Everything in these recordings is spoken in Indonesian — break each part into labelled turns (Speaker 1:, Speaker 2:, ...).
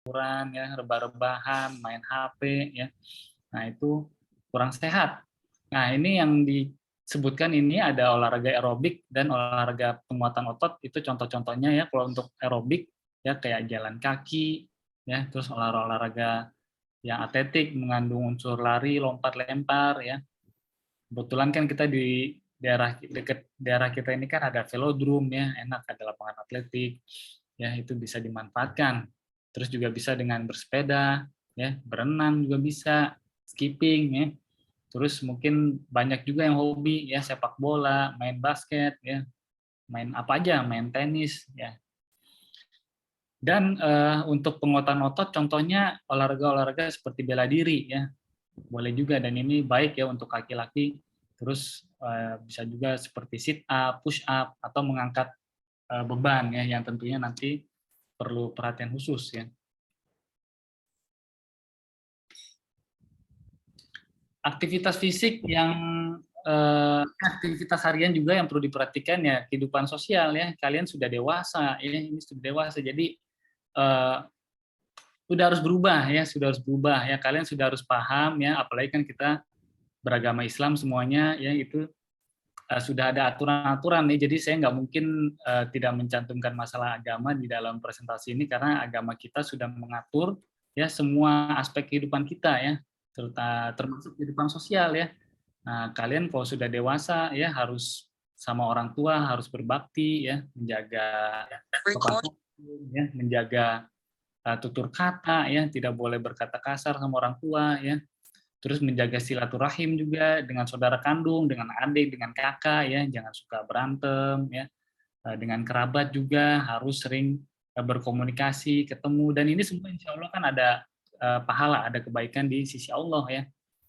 Speaker 1: kurang ya, rebah-rebahan, main HP ya. Nah, itu kurang sehat. Nah, ini yang disebutkan ini ada olahraga aerobik dan olahraga penguatan otot, itu contoh-contohnya ya. Kalau untuk aerobik ya kayak jalan kaki ya, terus olahraga yang atletik mengandung unsur lari, lompat, lempar ya. Kebetulan kan kita di daerah dekat daerah kita ini kan ada velodrome ya, enak ada lapangan atletik ya, itu bisa dimanfaatkan. Terus juga bisa dengan bersepeda ya, berenang juga bisa, skipping ya. Terus mungkin banyak juga yang hobi ya, sepak bola, main basket ya, main apa aja, main tenis ya. Dan untuk penguatan otot contohnya olahraga-olahraga seperti bela diri ya, boleh juga, dan ini baik ya untuk laki-laki. Terus bisa juga seperti sit up, push up, atau mengangkat beban ya, yang tentunya nanti perlu perhatian khusus ya. Aktivitas fisik yang aktivitas harian juga yang perlu diperhatikan ya, kehidupan sosial ya. Kalian sudah dewasa ya, ini sudah dewasa, jadi eh, sudah harus berubah ya, sudah harus berubah ya. Kalian sudah harus paham ya, apalagi kan kita beragama Islam semuanya ya, itu sudah ada aturan-aturan nih, jadi saya nggak mungkin tidak mencantumkan masalah agama di dalam presentasi ini, karena agama kita sudah mengatur ya semua aspek kehidupan kita ya, termasuk kehidupan sosial ya. Nah, kalian kalau sudah dewasa ya harus sama orang tua, harus berbakti ya, menjaga sopan santun ya, menjaga tutur kata ya, tidak boleh berkata kasar sama orang tua ya. Terus menjaga silaturahim juga dengan saudara kandung, dengan adik, dengan kakak ya, jangan suka berantem ya. Dengan kerabat juga harus sering berkomunikasi, ketemu, dan ini semua insya Allah kan ada pahala, ada kebaikan di sisi Allah ya.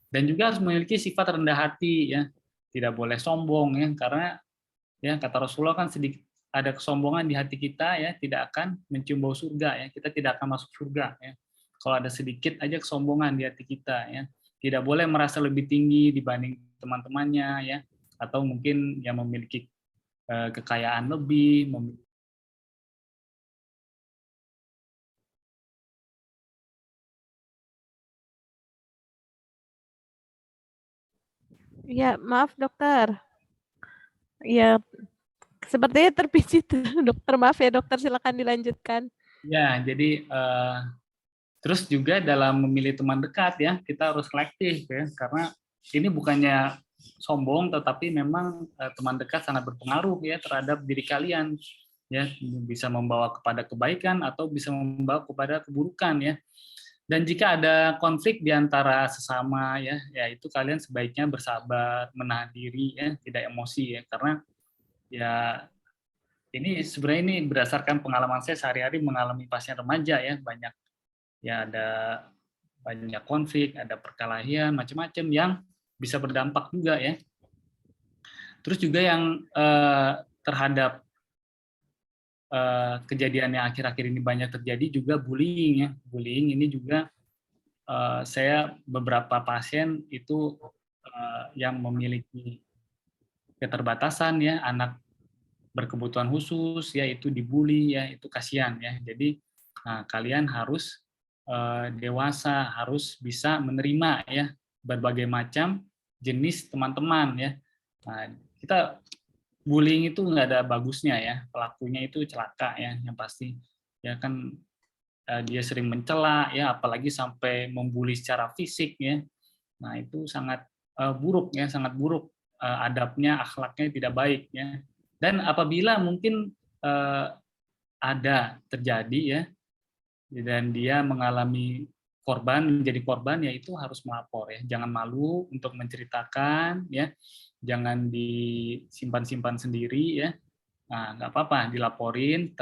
Speaker 1: Dan juga harus memiliki sifat rendah hati ya, tidak boleh sombong ya, karena ya kata Rasulullah kan sedikit ada kesombongan di hati kita ya, tidak akan mencium bau surga ya, kita tidak akan masuk surga ya. Kalau ada sedikit aja kesombongan di hati kita ya, tidak boleh merasa lebih tinggi dibanding teman-temannya ya, atau mungkin yang memiliki kekayaan lebih.
Speaker 2: Ya, maaf dokter. Ya, sepertinya terpijit. Dokter, maaf ya dokter, silakan dilanjutkan.
Speaker 1: Ya, jadi terus juga dalam memilih teman dekat ya, kita harus selektif ya, karena ini bukannya sombong, tetapi memang teman dekat sangat berpengaruh ya terhadap diri kalian ya, bisa membawa kepada kebaikan atau bisa membawa kepada keburukan ya. Dan jika ada konflik di antara sesama ya, ya itu kalian sebaiknya bersabar, menahan diri ya, tidak emosi ya, karena ya ini sebenarnya ini berdasarkan pengalaman saya sehari-hari mengalami pasien remaja ya, banyak ya, ada banyak konflik, ada perkelahian, macam-macam yang bisa berdampak juga ya. Terus juga yang terhadap kejadian yang akhir-akhir ini banyak terjadi juga bullying ya. Bullying ini juga saya beberapa pasien itu yang memiliki keterbatasan ya, anak berkebutuhan khusus ya, itu dibully ya, itu kasihan ya. Jadi kalian harus dewasa, harus bisa menerima ya berbagai macam jenis teman-teman ya. Nah, kita bullying itu nggak ada bagusnya ya, pelakunya itu celaka ya, yang pasti ya kan, dia sering mencela ya, apalagi sampai membuli secara fisik ya. Nah, itu sangat buruk ya, sangat buruk, adabnya, akhlaknya tidak baik ya. Dan apabila mungkin ada terjadi ya, dan dia mengalami korban, menjadi korban, ya itu harus melapor ya. Jangan malu untuk menceritakan ya, jangan disimpan-simpan sendiri ya. Nah, nggak apa-apa, dilaporin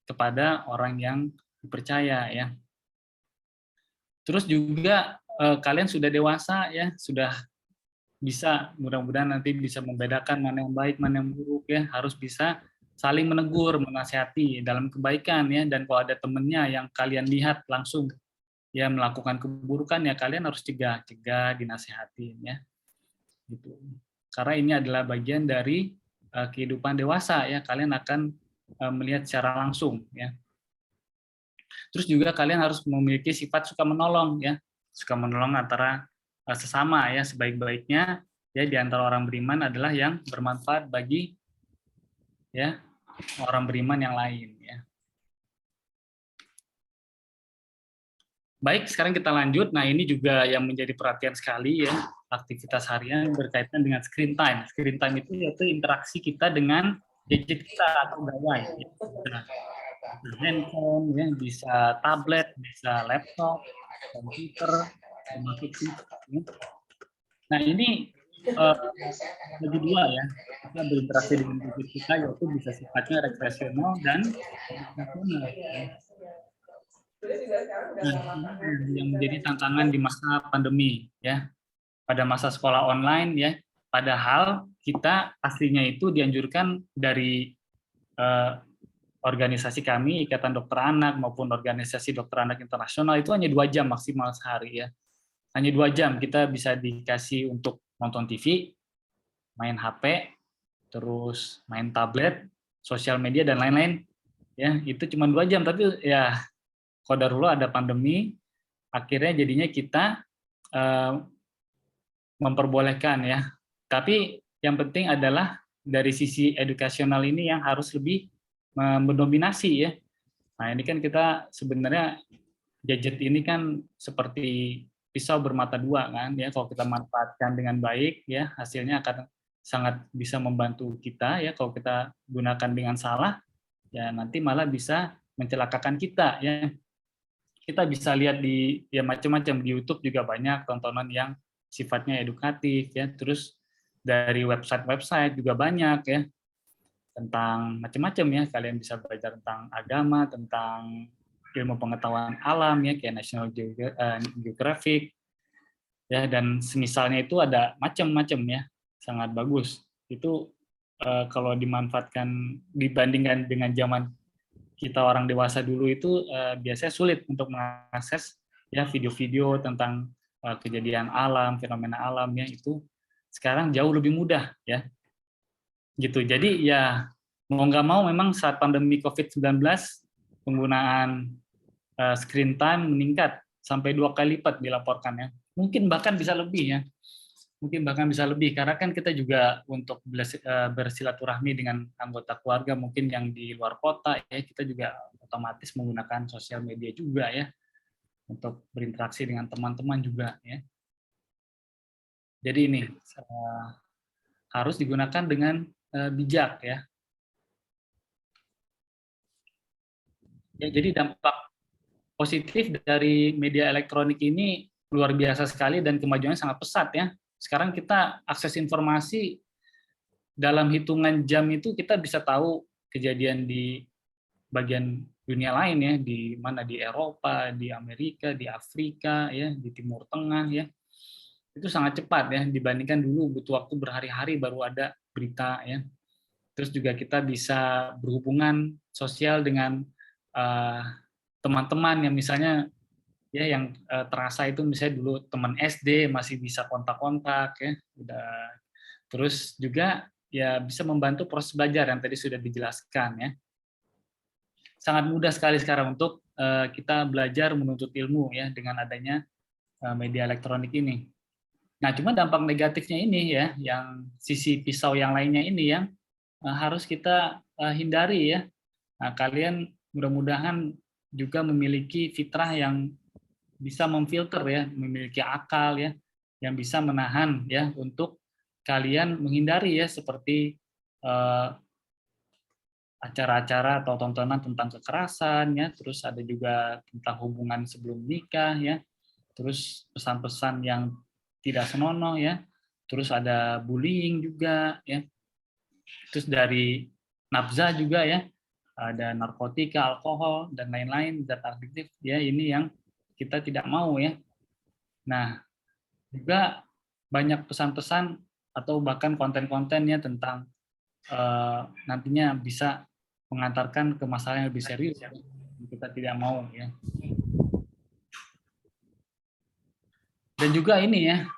Speaker 1: kepada orang yang dipercaya ya. Terus juga kalian sudah dewasa ya, sudah bisa, mudah-mudahan nanti bisa membedakan mana yang baik, mana yang buruk ya, harus bisa saling menegur, menasihati dalam kebaikan ya, dan kalau ada temennya yang kalian lihat langsung ya melakukan keburukan, ya kalian harus cegah dinasihatin ya, gitu. Karena ini adalah bagian dari kehidupan dewasa ya, kalian akan melihat secara langsung ya. Terus juga kalian harus memiliki sifat suka menolong ya, suka menolong antara sesama ya. Sebaik-baiknya ya di antara orang beriman adalah yang bermanfaat bagi ya orang beriman yang lain ya. Baik, sekarang kita lanjut. Nah, ini juga yang menjadi perhatian sekali ya, aktivitas harian berkaitan dengan screen time. Screen time itu yaitu interaksi kita dengan gadget kita atau gawai. Ya. Bisa handphone, ya, bisa tablet, bisa laptop, komputer, termasuk TV. Ya. Nah, ini bagi dua ya. Kita berinteraksi dengan gadget kita yaitu bisa sifatnya rekreasional dan edukasional. Ya. Nah, ini yang menjadi tantangan di masa pandemi ya, pada masa sekolah online ya. Padahal kita aslinya itu dianjurkan dari organisasi kami, Ikatan Dokter Anak maupun organisasi Dokter Anak Internasional itu hanya 2 jam maksimal sehari ya. Hanya 2 jam kita bisa dikasih untuk nonton TV, main HP, terus main tablet, sosial media dan lain-lain. Ya, itu cuma 2 jam tapi ya qadarullah ada pandemi, akhirnya jadinya kita memperbolehkan ya. Tapi yang penting adalah dari sisi edukasional ini yang harus lebih mendominasi ya. Nah ini kan kita sebenarnya gadget ini kan seperti pisau bermata dua kan ya. Kalau kita manfaatkan dengan baik ya hasilnya akan sangat bisa membantu kita ya. Kalau kita gunakan dengan salah ya nanti malah bisa mencelakakan kita ya. Kita bisa lihat di ya macam-macam di YouTube juga banyak tontonan yang sifatnya edukatif ya. Terus dari website-website juga banyak ya tentang macam-macam ya. Kalian bisa belajar tentang agama, tentang ilmu pengetahuan alam ya kayak National Geographic ya dan semisalnya itu ada macam-macam ya. Sangat bagus. Itu kalau dimanfaatkan dibandingkan dengan zaman kita orang dewasa dulu itu biasanya sulit untuk mengakses ya video-video tentang kejadian alam, fenomena alam ya itu sekarang jauh lebih mudah ya. Gitu. Jadi ya mau nggak mau memang saat pandemi COVID-19 penggunaan screen time meningkat sampai 2 kali lipat dilaporkan ya. Mungkin bahkan bisa lebih ya. Mungkin bahkan bisa lebih karena kan kita juga untuk bersilaturahmi dengan anggota keluarga mungkin yang di luar kota ya kita juga otomatis menggunakan sosial media juga ya untuk berinteraksi dengan teman-teman juga ya. Jadi ini harus digunakan dengan bijak ya. Ya jadi dampak positif dari media elektronik ini luar biasa sekali dan kemajuannya sangat pesat ya. Sekarang kita akses informasi dalam hitungan jam itu kita bisa tahu kejadian di bagian dunia lain ya, di mana di Eropa, di Amerika, di Afrika ya, di Timur Tengah ya. Itu sangat cepat ya dibandingkan dulu butuh waktu berhari-hari baru ada berita ya. Terus juga kita bisa berhubungan sosial dengan teman-teman yang misalnya ya yang terasa itu misalnya dulu teman SD masih bisa kontak-kontak ya udah terus juga ya bisa membantu proses belajar yang tadi sudah dijelaskan ya sangat mudah sekali sekarang untuk kita belajar menuntut ilmu ya dengan adanya media elektronik ini. Nah cuma dampak negatifnya ini ya yang sisi pisau yang lainnya ini yang harus kita hindari ya. Nah, kalian mudah-mudahan juga memiliki fitrah yang bisa memfilter ya, memiliki akal ya, yang bisa menahan ya untuk kalian menghindari ya seperti acara-acara atau tontonan tentang kekerasan ya, terus ada juga tentang hubungan sebelum nikah ya, terus pesan-pesan yang tidak senonoh ya, terus ada bullying juga ya, terus dari nafza juga ya, ada narkotika, alkohol dan lain-lain zat adiktif ya ini yang kita tidak mau ya. Nah, juga banyak pesan-pesan atau bahkan konten-kontennya tentang nantinya bisa mengantarkan ke masalah yang lebih serius yang kita tidak mau ya. Dan juga ini ya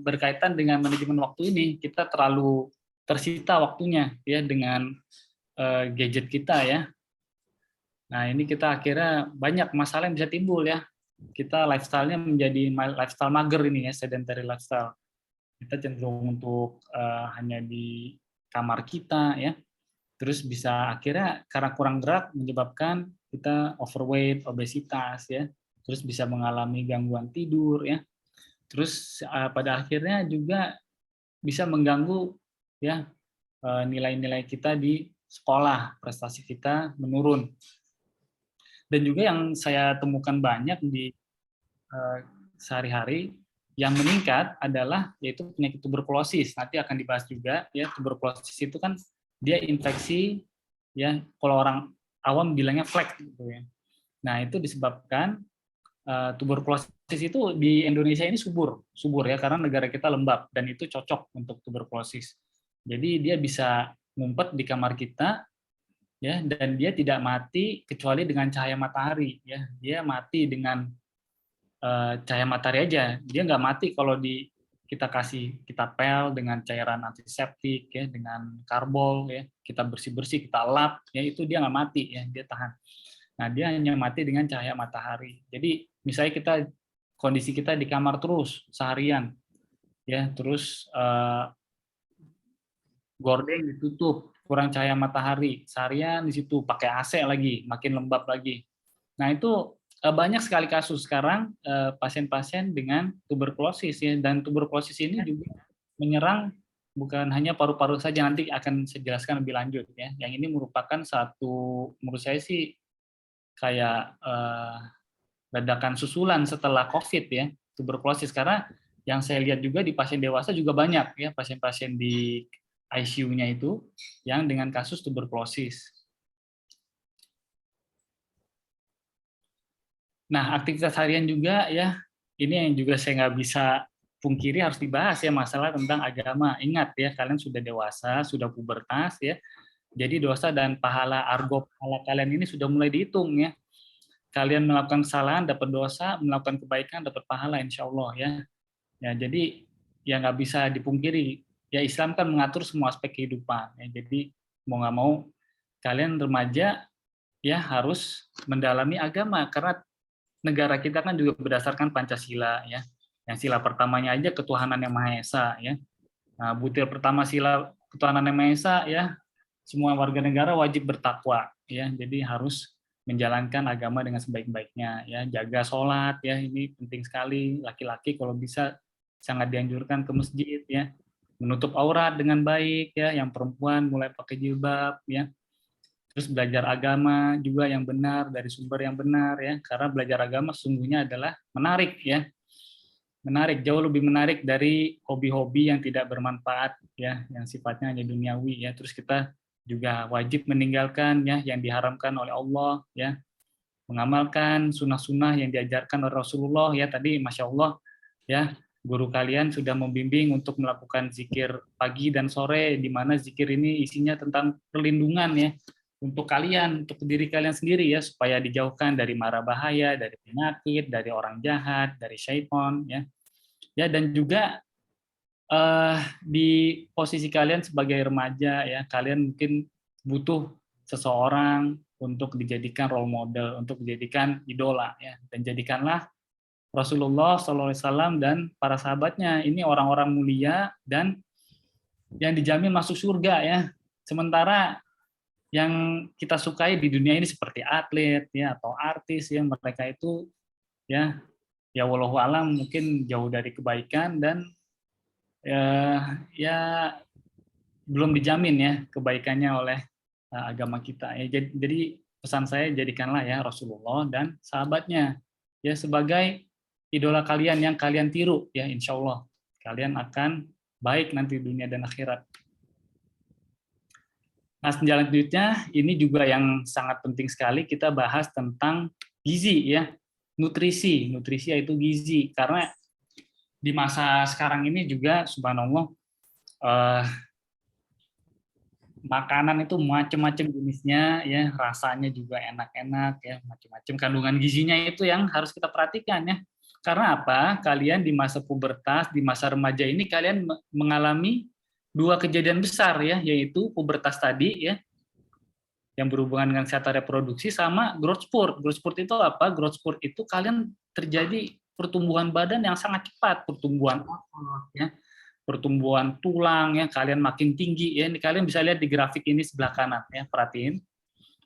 Speaker 1: berkaitan dengan manajemen waktu ini kita terlalu tersita waktunya ya dengan gadget kita ya. Nah, ini kita akhirnya banyak masalah yang bisa timbul ya. Kita lifestyle-nya menjadi lifestyle mager ini ya, sedentary lifestyle. Kita cenderung untuk hanya di kamar kita ya. Terus bisa akhirnya karena kurang gerak menyebabkan kita overweight, obesitas ya. Terus bisa mengalami gangguan tidur ya. Terus pada akhirnya juga bisa mengganggu ya nilai-nilai kita di sekolah, prestasi kita menurun. Dan juga yang saya temukan banyak di sehari-hari yang meningkat adalah yaitu penyakit tuberkulosis. Nanti akan dibahas juga ya, tuberkulosis itu kan dia infeksi ya, kalau orang awam bilangnya flek gitu ya. Nah, itu disebabkan tuberkulosis itu di Indonesia ini subur ya, karena negara kita lembab dan itu cocok untuk tuberkulosis. Jadi dia bisa ngumpet di kamar kita ya, dan dia tidak mati kecuali dengan cahaya matahari ya. Dia mati dengan cahaya matahari aja. Dia nggak mati kalau kita pel dengan cairan antiseptik ya, dengan karbol ya, kita bersih kita lap ya, itu dia nggak mati ya, dia tahan. Nah, dia hanya mati dengan cahaya matahari. Jadi misalnya kondisi kita di kamar terus seharian ya, terus gorden ditutup, kurang cahaya matahari seharian di situ, pakai AC lagi, makin lembab lagi. Nah, itu banyak sekali kasus sekarang pasien-pasien dengan tuberkulosis ya, dan tuberkulosis ini juga menyerang bukan hanya paru-paru saja, nanti akan saya jelaskan lebih lanjut ya. Yang ini merupakan satu, menurut saya sih kayak ledakan susulan setelah COVID ya, tuberkulosis, karena yang saya lihat juga di pasien dewasa juga banyak ya, pasien-pasien di ICU-nya itu yang dengan kasus tuberkulosis. Nah, aktivitas harian juga ya, ini yang juga saya nggak bisa pungkiri harus dibahas ya, masalah tentang agama. Ingat ya, kalian sudah dewasa, sudah pubertas ya, jadi dosa dan pahala pahala kalian ini sudah mulai dihitung ya. Kalian melakukan kesalahan dapat dosa, melakukan kebaikan dapat pahala insya Allah ya. Ya, jadi ya nggak bisa dipungkiri. Ya, Islam kan mengatur semua aspek kehidupan. Ya, jadi mau nggak mau kalian remaja ya harus mendalami agama, karena negara kita kan juga berdasarkan Pancasila ya. Yang sila pertamanya aja ketuhanan yang Maha Esa ya. Nah, butir pertama sila ketuhanan yang Maha Esa ya, semua warga negara wajib bertakwa ya. Jadi harus menjalankan agama dengan sebaik-baiknya ya, jaga sholat ya, ini penting sekali. Laki-laki kalau bisa sangat dianjurkan ke masjid ya, menutup aurat dengan baik ya, yang perempuan mulai pakai jilbab ya. Terus belajar agama juga yang benar, dari sumber yang benar ya, karena belajar agama sesungguhnya adalah menarik ya, menarik, jauh lebih menarik dari hobi-hobi yang tidak bermanfaat ya, yang sifatnya hanya duniawi ya. Terus kita juga wajib meninggalkan ya yang diharamkan oleh Allah ya, mengamalkan sunnah-sunnah yang diajarkan oleh Rasulullah ya. Tadi Masya Allah ya, guru kalian sudah membimbing untuk melakukan zikir pagi dan sore, di mana zikir ini isinya tentang perlindungan ya, untuk kalian, untuk diri kalian sendiri ya, supaya dijauhkan dari mara bahaya, dari penyakit, dari orang jahat, dari syaitan ya. Ya, dan juga di posisi kalian sebagai remaja ya, kalian mungkin butuh seseorang untuk dijadikan role model, untuk dijadikan idola ya, dan jadikanlah Rasulullah SAW dan para sahabatnya ini orang-orang mulia dan yang dijamin masuk surga ya. Sementara yang kita sukai di dunia ini seperti atlet ya atau artis yang mereka itu ya wallahu alam mungkin jauh dari kebaikan dan ya belum dijamin ya kebaikannya oleh agama kita ya. Jadi pesan saya, jadikanlah ya Rasulullah dan sahabatnya ya sebagai idola kalian yang kalian tiru ya, insya Allah kalian akan baik nanti dunia dan akhirat. Nah, selanjutnya ini juga yang sangat penting sekali kita bahas tentang gizi ya, nutrisi yaitu gizi, karena di masa sekarang ini juga subhanallah makanan itu macam-macam jenisnya ya, rasanya juga enak-enak ya, macam-macam, kandungan gizinya itu yang harus kita perhatikan ya. Karena apa? Kalian di masa pubertas, di masa remaja ini kalian mengalami dua kejadian besar ya, yaitu pubertas tadi ya, yang berhubungan dengan kesehatan reproduksi sama growth spurt. Growth spurt itu apa? Growth spurt itu kalian terjadi pertumbuhan badan yang sangat cepat, pertumbuhan otot, ya, pertumbuhan tulang, ya, kalian makin tinggi, ya. Ini kalian bisa lihat di grafik ini sebelah kanan, ya, perhatiin.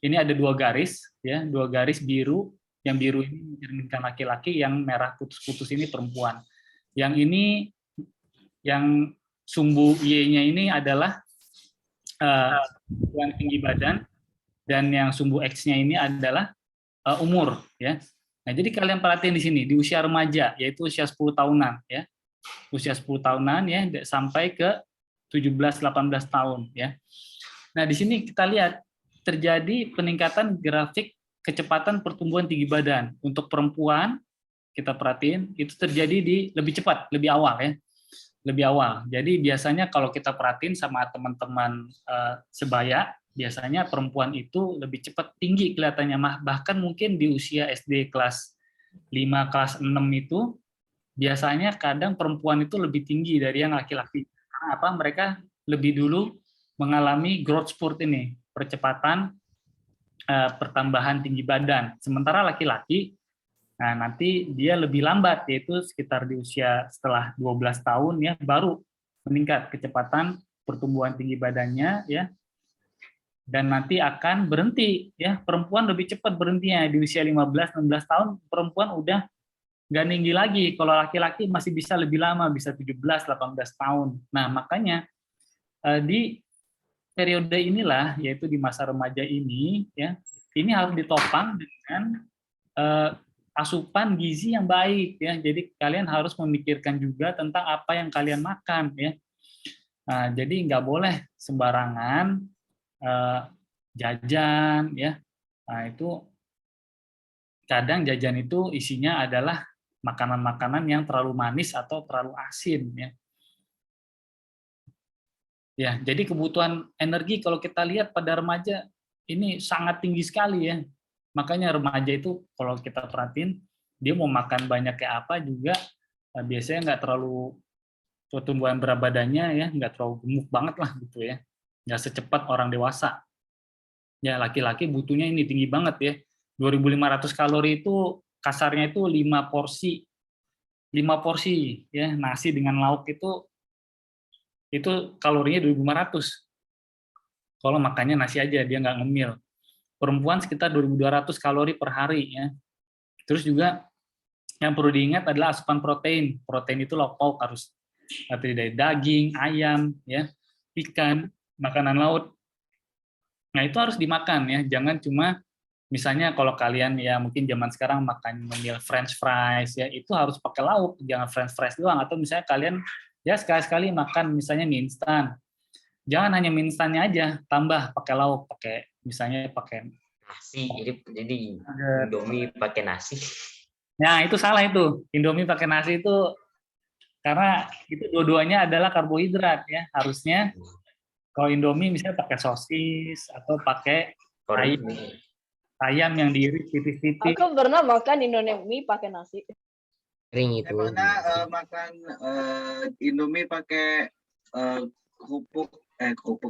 Speaker 1: Ini ada 2 garis, ya, 2 garis biru. Yang biru ini mencerminkan laki-laki, yang merah putus-putus ini perempuan. Yang ini, yang sumbu Y-nya ini adalah pertumbuhan tinggi badan, dan yang sumbu X-nya ini adalah umur, ya. Nah, jadi kalian perhatiin di sini di usia remaja, yaitu usia 10 tahunan, ya. Usia 10 tahunan, ya, sampai ke 17-18 tahun, ya. Nah, di sini kita lihat terjadi peningkatan grafik kecepatan pertumbuhan tinggi badan. Untuk perempuan, kita perhatiin itu terjadi di lebih cepat, lebih awal, ya. Lebih awal. Jadi biasanya kalau kita perhatiin sama teman-teman sebaya, biasanya perempuan itu lebih cepat tinggi kelihatannya, bahkan mungkin di usia SD kelas 5, kelas 6 itu biasanya kadang perempuan itu lebih tinggi dari yang laki-laki. Karena apa? Mereka lebih dulu mengalami growth spurt ini, percepatan pertambahan tinggi badan. Sementara laki-laki, nah nanti dia lebih lambat, yaitu sekitar di usia setelah 12 tahun, ya, baru meningkat kecepatan pertumbuhan tinggi badannya, ya. Dan nanti akan berhenti, ya. Perempuan lebih cepat berhentinya di usia 15-16 tahun, perempuan udah nggak tinggi lagi. Kalau laki-laki masih bisa lebih lama, bisa 17-18 tahun. Nah, makanya di periode inilah, yaitu di masa remaja ini, ya, ini harus ditopang dengan asupan gizi yang baik, ya. Jadi kalian harus memikirkan juga tentang apa yang kalian makan, ya. Nah, jadi nggak boleh sembarangan jajan, ya. Nah, itu kadang jajan itu isinya adalah makanan-makanan yang terlalu manis atau terlalu asin, ya. Ya, jadi kebutuhan energi kalau kita lihat pada remaja ini sangat tinggi sekali, ya. Makanya remaja itu kalau kita perhatiin, dia mau makan banyak kayak apa juga biasanya nggak terlalu, pertumbuhan berat badannya, ya, nggak terlalu gemuk banget lah gitu, ya. Nggak secepat orang dewasa. Ya, laki-laki butuhnya ini tinggi banget, ya. 2.500 kalori itu kasarnya itu 5 porsi. 5 porsi, ya, nasi dengan lauk itu kalorinya 2.500. Kalau makannya nasi aja, dia nggak ngemil. Perempuan sekitar 2.200 kalori per hari, ya. Terus juga yang perlu diingat adalah asupan protein. Protein itu lauk-pauk harus dari daging, ayam, ya, ikan, makanan laut. Nah, itu harus dimakan, ya. Jangan cuma misalnya kalau kalian, ya, mungkin zaman sekarang makan ngemil French fries, ya, itu harus pakai lauk, jangan French fries doang. Atau misalnya kalian, ya, sekali-sekali makan misalnya mie instan. Jangan hanya mie instannya aja, tambah pakai lauk, pakai misalnya pakai
Speaker 3: nasi, jadi Indomie pakai nasi.
Speaker 1: Nah, itu salah itu. Indomie pakai nasi itu karena itu dua-duanya adalah karbohidrat, ya. Harusnya kalau Indomie misalnya pakai sosis atau pakai ayam yang diiris tipis-tipis.
Speaker 4: Aku pernah makan Indomie pakai nasi.
Speaker 3: Kering itu.
Speaker 5: Pernah makan Indomie pakai kerupuk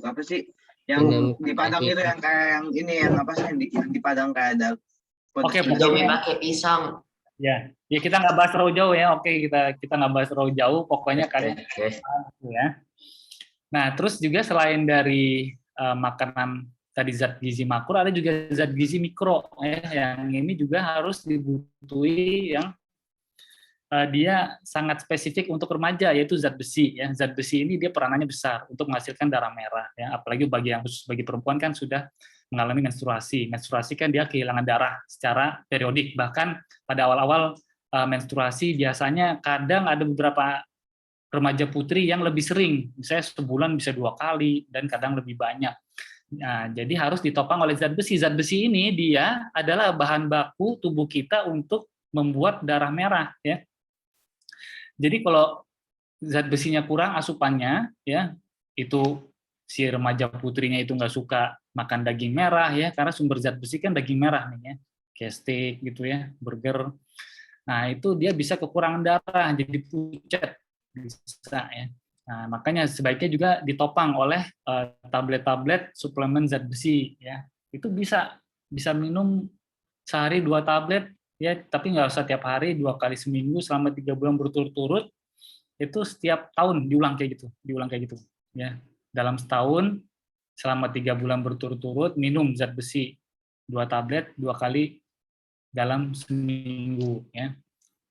Speaker 5: apa sih? Yang di Padang itu yang kayak yang ini, yang apa sih, yang di Padang kayak ada.
Speaker 1: Oke,
Speaker 3: Indomie pakai pisang.
Speaker 1: Ya, kita nggak bahas terlalu jauh, ya. Oke, kita nggak bahas terlalu jauh. Pokoknya kalian, ya. Nah, terus juga selain dari makanan tadi zat gizi makro, ada juga zat gizi mikro, ya. Yang ini juga harus dibutuhi, yang dia sangat spesifik untuk remaja, yaitu zat besi, ya. Zat besi ini dia peranannya besar untuk menghasilkan darah merah, ya. Apalagi bagi perempuan kan sudah mengalami menstruasi. Menstruasi kan dia kehilangan darah secara periodik. Bahkan pada awal-awal menstruasi biasanya kadang ada beberapa remaja putri yang lebih sering, misalnya sebulan bisa 2 kali dan kadang lebih banyak. Nah, jadi harus ditopang oleh zat besi. Zat besi ini dia adalah bahan baku tubuh kita untuk membuat darah merah, ya. Jadi kalau zat besinya kurang asupannya, ya, itu si remaja putrinya itu nggak suka makan daging merah, ya, karena sumber zat besi kan daging merah nih, ya, kayak steak gitu, ya, burger. Nah, itu dia bisa kekurangan darah, jadi pucat bisa, ya. Nah, makanya sebaiknya juga ditopang oleh tablet-tablet suplemen zat besi, ya. itu bisa minum sehari 2 tablet ya, tapi nggak usah tiap hari, 2 kali seminggu selama 3 bulan berturut-turut. Itu setiap tahun diulang kayak gitu ya. Dalam setahun selama 3 bulan berturut-turut minum zat besi 2 tablet 2 kali dalam seminggu ya.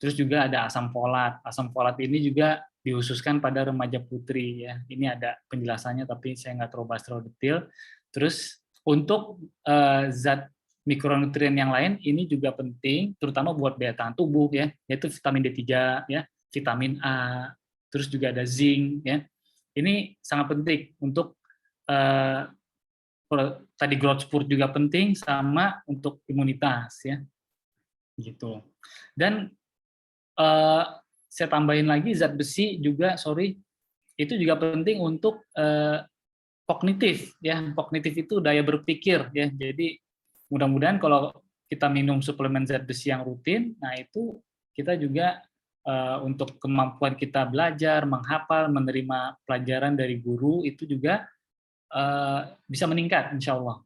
Speaker 1: Terus juga ada asam folat. Asam folat ini juga dikhususkan pada remaja putri ya. Ini ada penjelasannya tapi saya nggak terlalu bahas terlalu detail. Terus untuk zat mikronutrien yang lain ini juga penting, terutama buat daya tahan tubuh ya, yaitu vitamin D3 ya, vitamin A, terus juga ada zinc ya. Ini sangat penting untuk tadi growth spurt juga penting, sama untuk imunitas ya. Gitu. Dan saya tambahin lagi zat besi juga, itu juga penting untuk kognitif ya. Kognitif itu daya berpikir ya. Jadi mudah-mudahan kalau kita minum suplemen zat besi yang rutin, nah itu kita juga untuk kemampuan kita belajar, menghafal, menerima pelajaran dari guru itu juga bisa meningkat, insya Allah.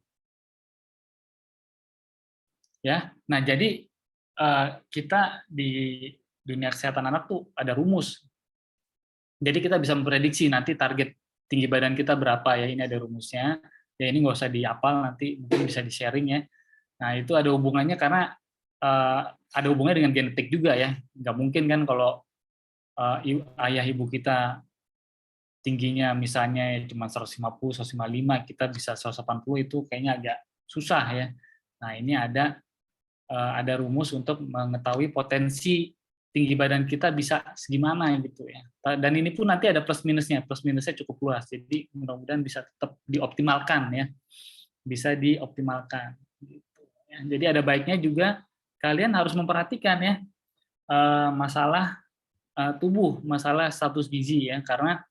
Speaker 1: Ya, nah jadi kita di dunia kesehatan anak tuh ada rumus. Jadi kita bisa memprediksi nanti target tinggi badan kita berapa ya, ini ada rumusnya. Ya ini nggak usah dihafal, nanti mungkin bisa di-sharing ya. Nah itu ada hubungannya karena ada hubungannya dengan genetik juga ya. Nggak mungkin kan kalau ayah ibu kita tingginya misalnya cuma 150, 155, kita bisa 180, itu kayaknya agak susah ya. Nah ini ada rumus untuk mengetahui potensi tinggi badan kita bisa segimana gitu ya. Dan ini pun nanti ada plus minusnya cukup luas. Jadi mudah-mudahan bisa tetap dioptimalkan ya, bisa dioptimalkan. Gitu. Ya. Jadi ada baiknya juga kalian harus memperhatikan ya masalah tubuh, masalah status gizi ya, karena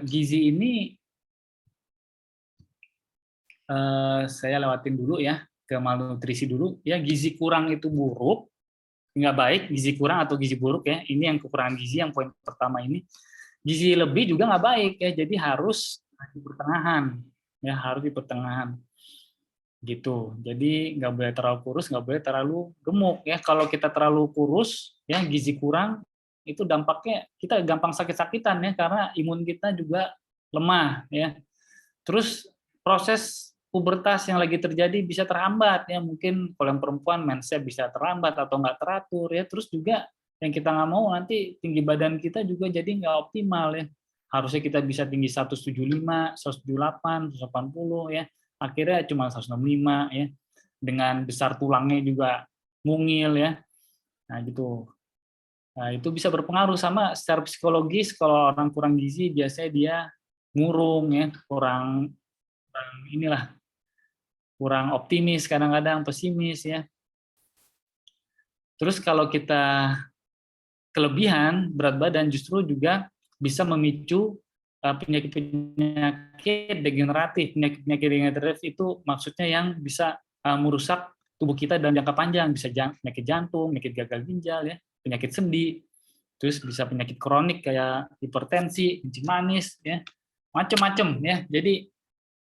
Speaker 1: gizi ini saya lewatin dulu ya ke malnutrisi dulu ya. Gizi kurang itu buruk, nggak baik. Gizi kurang atau gizi buruk ya, ini yang kekurangan gizi yang poin pertama ini. Gizi lebih juga nggak baik ya, jadi harus di pertengahan ya, harus di pertengahan gitu. Jadi nggak boleh terlalu kurus, nggak boleh terlalu gemuk ya. Kalau kita terlalu kurus ya, gizi kurang, itu dampaknya kita gampang sakit-sakitan ya, karena imun kita juga lemah ya. Terus proses pubertas yang lagi terjadi bisa terhambat ya, mungkin kalau yang perempuan mensnya bisa terlambat atau nggak teratur ya. Terus juga yang kita nggak mau nanti tinggi badan kita juga jadi nggak optimal ya. Harusnya kita bisa tinggi 175, 178, 180 ya, akhirnya cuma 165 ya, dengan besar tulangnya juga mungil ya. Nah gitu. Nah, itu bisa berpengaruh sama secara psikologis. Kalau orang kurang gizi biasanya dia murung ya, kurang optimis, kadang-kadang pesimis ya. Terus kalau kita kelebihan berat badan justru juga bisa memicu penyakit-penyakit degeneratif. Penyakit degeneratif itu maksudnya yang bisa merusak tubuh kita dalam jangka panjang, bisa penyakit jantung, penyakit gagal ginjal ya, penyakit sendi, terus bisa penyakit kronik kayak hipertensi, kencing manis ya, macam-macam ya. Jadi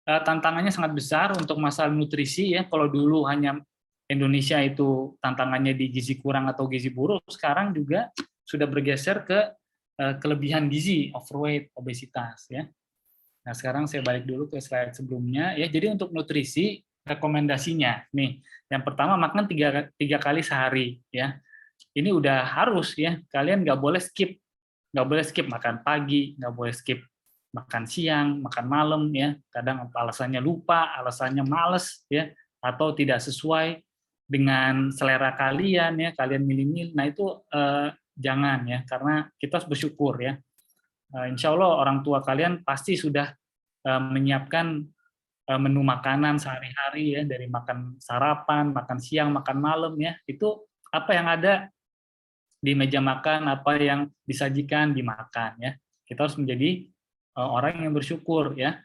Speaker 1: tantangannya sangat besar untuk masalah nutrisi ya. Kalau dulu hanya Indonesia itu tantangannya di gizi kurang atau gizi buruk, sekarang juga sudah bergeser ke kelebihan gizi, overweight, obesitas ya. Nah, sekarang saya balik dulu ke slide sebelumnya ya. Jadi untuk nutrisi rekomendasinya nih, yang pertama makan 3 kali sehari ya. Ini udah harus ya. Kalian nggak boleh skip makan pagi, nggak boleh skip makan siang, makan malam ya. Kadang alasannya lupa, alasannya males ya, atau tidak sesuai dengan selera kalian ya, kalian milih-milih. Nah itu jangan ya, karena kita harus bersyukur ya. Insya Allah orang tua kalian pasti sudah menyiapkan menu makanan sehari-hari ya, dari makan sarapan, makan siang, makan malam ya. Itu apa yang ada di meja makan, apa yang disajikan dimakan ya. Kita harus menjadi orang yang bersyukur ya.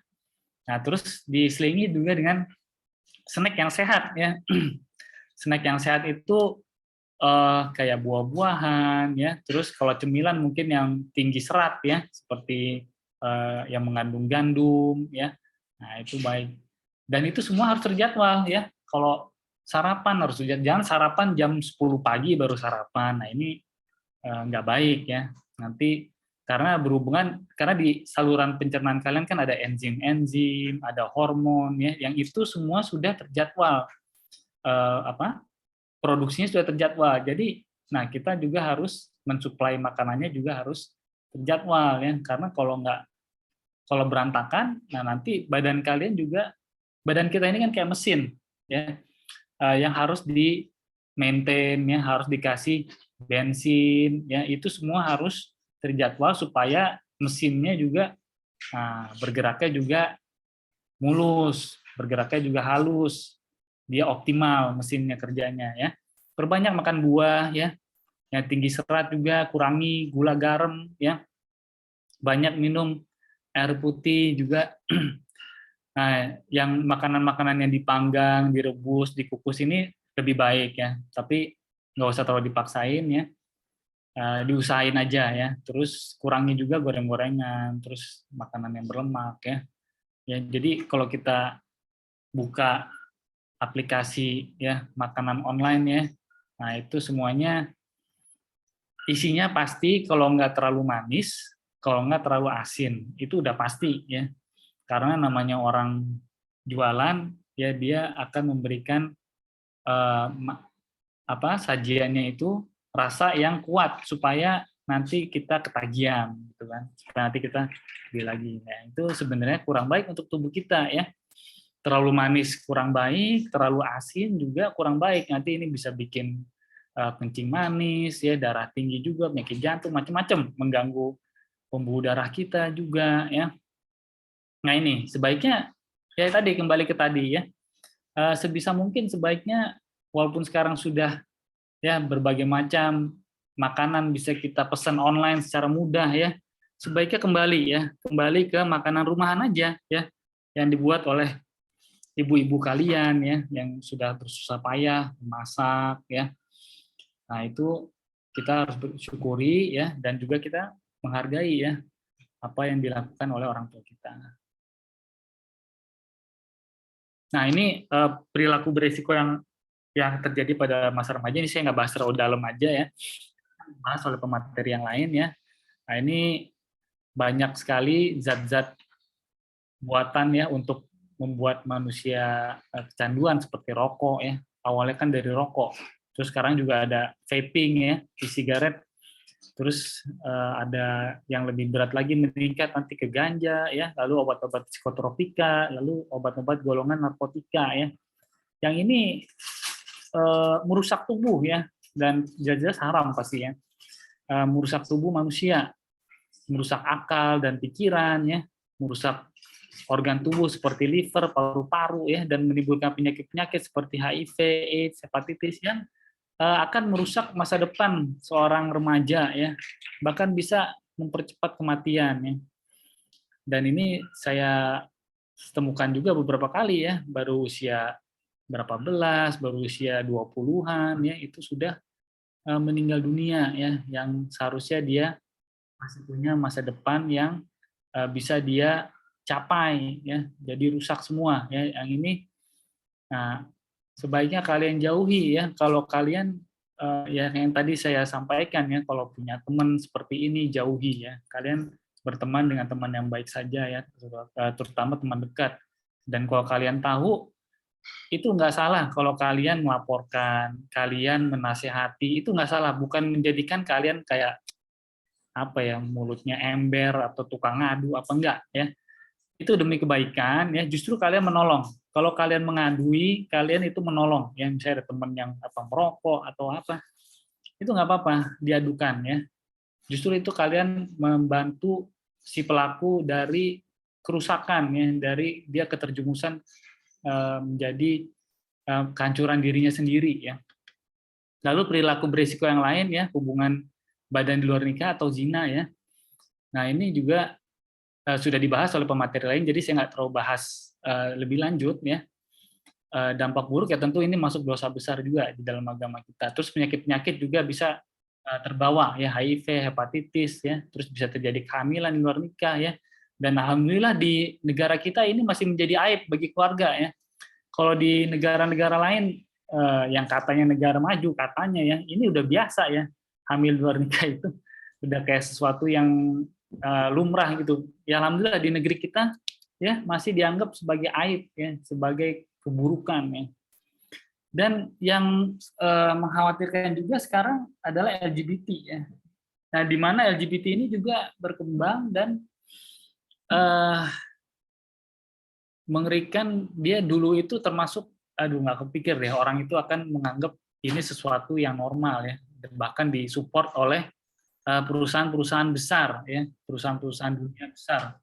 Speaker 1: Nah terus diselingi juga dengan snack yang sehat ya. Snack yang sehat itu kayak buah-buahan ya. Terus kalau cemilan mungkin yang tinggi serat ya, seperti yang mengandung gandum ya. Nah itu baik. Dan itu semua harus terjadwal ya. Kalau sarapan harus terjadwal, jangan sarapan jam 10 pagi baru sarapan. Nah ini nggak baik ya. Nanti karena berhubungan, karena di saluran pencernaan kalian kan ada enzim-enzim, ada hormon ya, yang itu semua sudah terjadwal. Produksinya sudah terjadwal. Jadi, nah kita juga harus mensuplai makanannya juga harus terjadwal ya. Karena kalau berantakan, nah nanti badan kalian juga, badan kita ini kan kayak mesin ya, yang harus di maintain ya, harus dikasih bensin ya, itu semua harus terjadwal supaya mesinnya juga bergeraknya juga mulus, bergeraknya juga halus, dia optimal mesinnya kerjanya ya. Perbanyak makan buah ya, yang tinggi serat juga, kurangi gula garam ya, banyak minum air putih juga. Nah, yang makanan-makanan yang dipanggang, direbus, dikukus ini lebih baik ya, tapi nggak usah terlalu dipaksain ya, diusahain aja ya. Terus kurangi juga goreng-gorengan, terus makanan yang berlemak ya. Ya, jadi kalau kita buka aplikasi ya makanan online ya, nah itu semuanya isinya pasti kalau nggak terlalu manis, kalau nggak terlalu asin, itu udah pasti ya. Karena namanya orang jualan ya, dia akan memberikan sajiannya itu rasa yang kuat supaya nanti kita ketagihan gitu kan, supaya nanti kita beli lagi. Nah, itu sebenarnya kurang baik untuk tubuh kita ya. Terlalu manis kurang baik, terlalu asin juga kurang baik. Nanti ini bisa bikin kencing manis ya, darah tinggi juga, penyakit jantung, macam-macam, mengganggu pembuluh darah kita juga ya. Nah ini sebaiknya ya tadi, kembali ke tadi ya, sebisa mungkin sebaiknya walaupun sekarang sudah ya berbagai macam makanan bisa kita pesan online secara mudah ya, sebaiknya kembali ke makanan rumahan aja ya, yang dibuat oleh ibu-ibu kalian ya, yang sudah bersusah payah memasak ya. Nah itu kita harus bersyukuri ya, dan juga kita menghargai ya apa yang dilakukan oleh orang tua kita. Nah ini perilaku berisiko yang terjadi pada masa remaja, ini saya nggak bahas terlalu dalam aja ya, bahas oleh pemateri yang lain ya. Nah ini banyak sekali zat-zat buatan ya untuk membuat manusia kecanduan, seperti rokok ya. Awalnya kan dari rokok, terus sekarang juga ada vaping ya, e-sigaret, terus ada yang lebih berat lagi meningkat nanti ke ganja ya, lalu obat-obat psikotropika, lalu obat-obat golongan narkotika ya. Yang ini merusak tubuh ya, dan jelas-jelas haram pasti ya. Merusak tubuh manusia, merusak akal dan pikiran ya, merusak organ tubuh seperti liver, paru-paru ya, dan menimbulkan penyakit-penyakit seperti HIV, AIDS, hepatitis yang akan merusak masa depan seorang remaja ya, bahkan bisa mempercepat kematian ya. Dan ini saya temukan juga beberapa kali ya, baru usia berapa belas, baru usia 20-an ya, itu sudah meninggal dunia ya, yang seharusnya dia masih punya masa depan yang bisa dia capai ya, jadi rusak semua ya yang ini. Nah, sebaiknya kalian jauhi ya, kalau kalian ya yang tadi saya sampaikan ya, kalau punya teman seperti ini jauhi ya. Kalian berteman dengan teman yang baik saja ya, terutama teman dekat. Dan kalau kalian tahu itu nggak salah kalau kalian melaporkan, kalian menasehati, itu nggak salah, bukan menjadikan kalian kayak apa ya, mulutnya ember atau tukang ngadu apa enggak ya. Itu demi kebaikan ya, justru kalian menolong. Kalau kalian mengadui, kalian itu menolong. Yang misalnya ada teman yang merokok atau apa, itu nggak apa-apa, diadukan ya. Justru itu kalian membantu si pelaku dari kerusakan ya, dari dia keterjumusan menjadi kehancuran dirinya sendiri ya. Lalu perilaku berisiko yang lain ya, hubungan badan di luar nikah atau zina ya. Nah ini juga sudah dibahas oleh pemateri lain, jadi saya nggak terlalu bahas lebih lanjut ya. Dampak buruk ya tentu ini masuk dosa besar juga di dalam agama kita. Terus penyakit-penyakit juga bisa terbawa ya, HIV, hepatitis ya, terus bisa terjadi kehamilan di luar nikah ya, Dan alhamdulillah di negara kita ini masih menjadi aib bagi keluarga ya. Kalau di negara-negara lain yang katanya negara maju katanya ya, ini udah biasa ya, hamil luar nikah itu udah kayak sesuatu yang lumrah gitu. Ya alhamdulillah di negeri kita ya masih dianggap sebagai aib ya, sebagai keburukan ya. Dan yang mengkhawatirkan juga sekarang adalah LGBT ya. Nah, di mana LGBT ini juga berkembang dan mengerikan. Dia dulu itu termasuk, aduh nggak kepikir deh orang itu akan menganggap ini sesuatu yang normal ya, dan bahkan disupport oleh perusahaan-perusahaan besar ya, perusahaan-perusahaan dunia besar.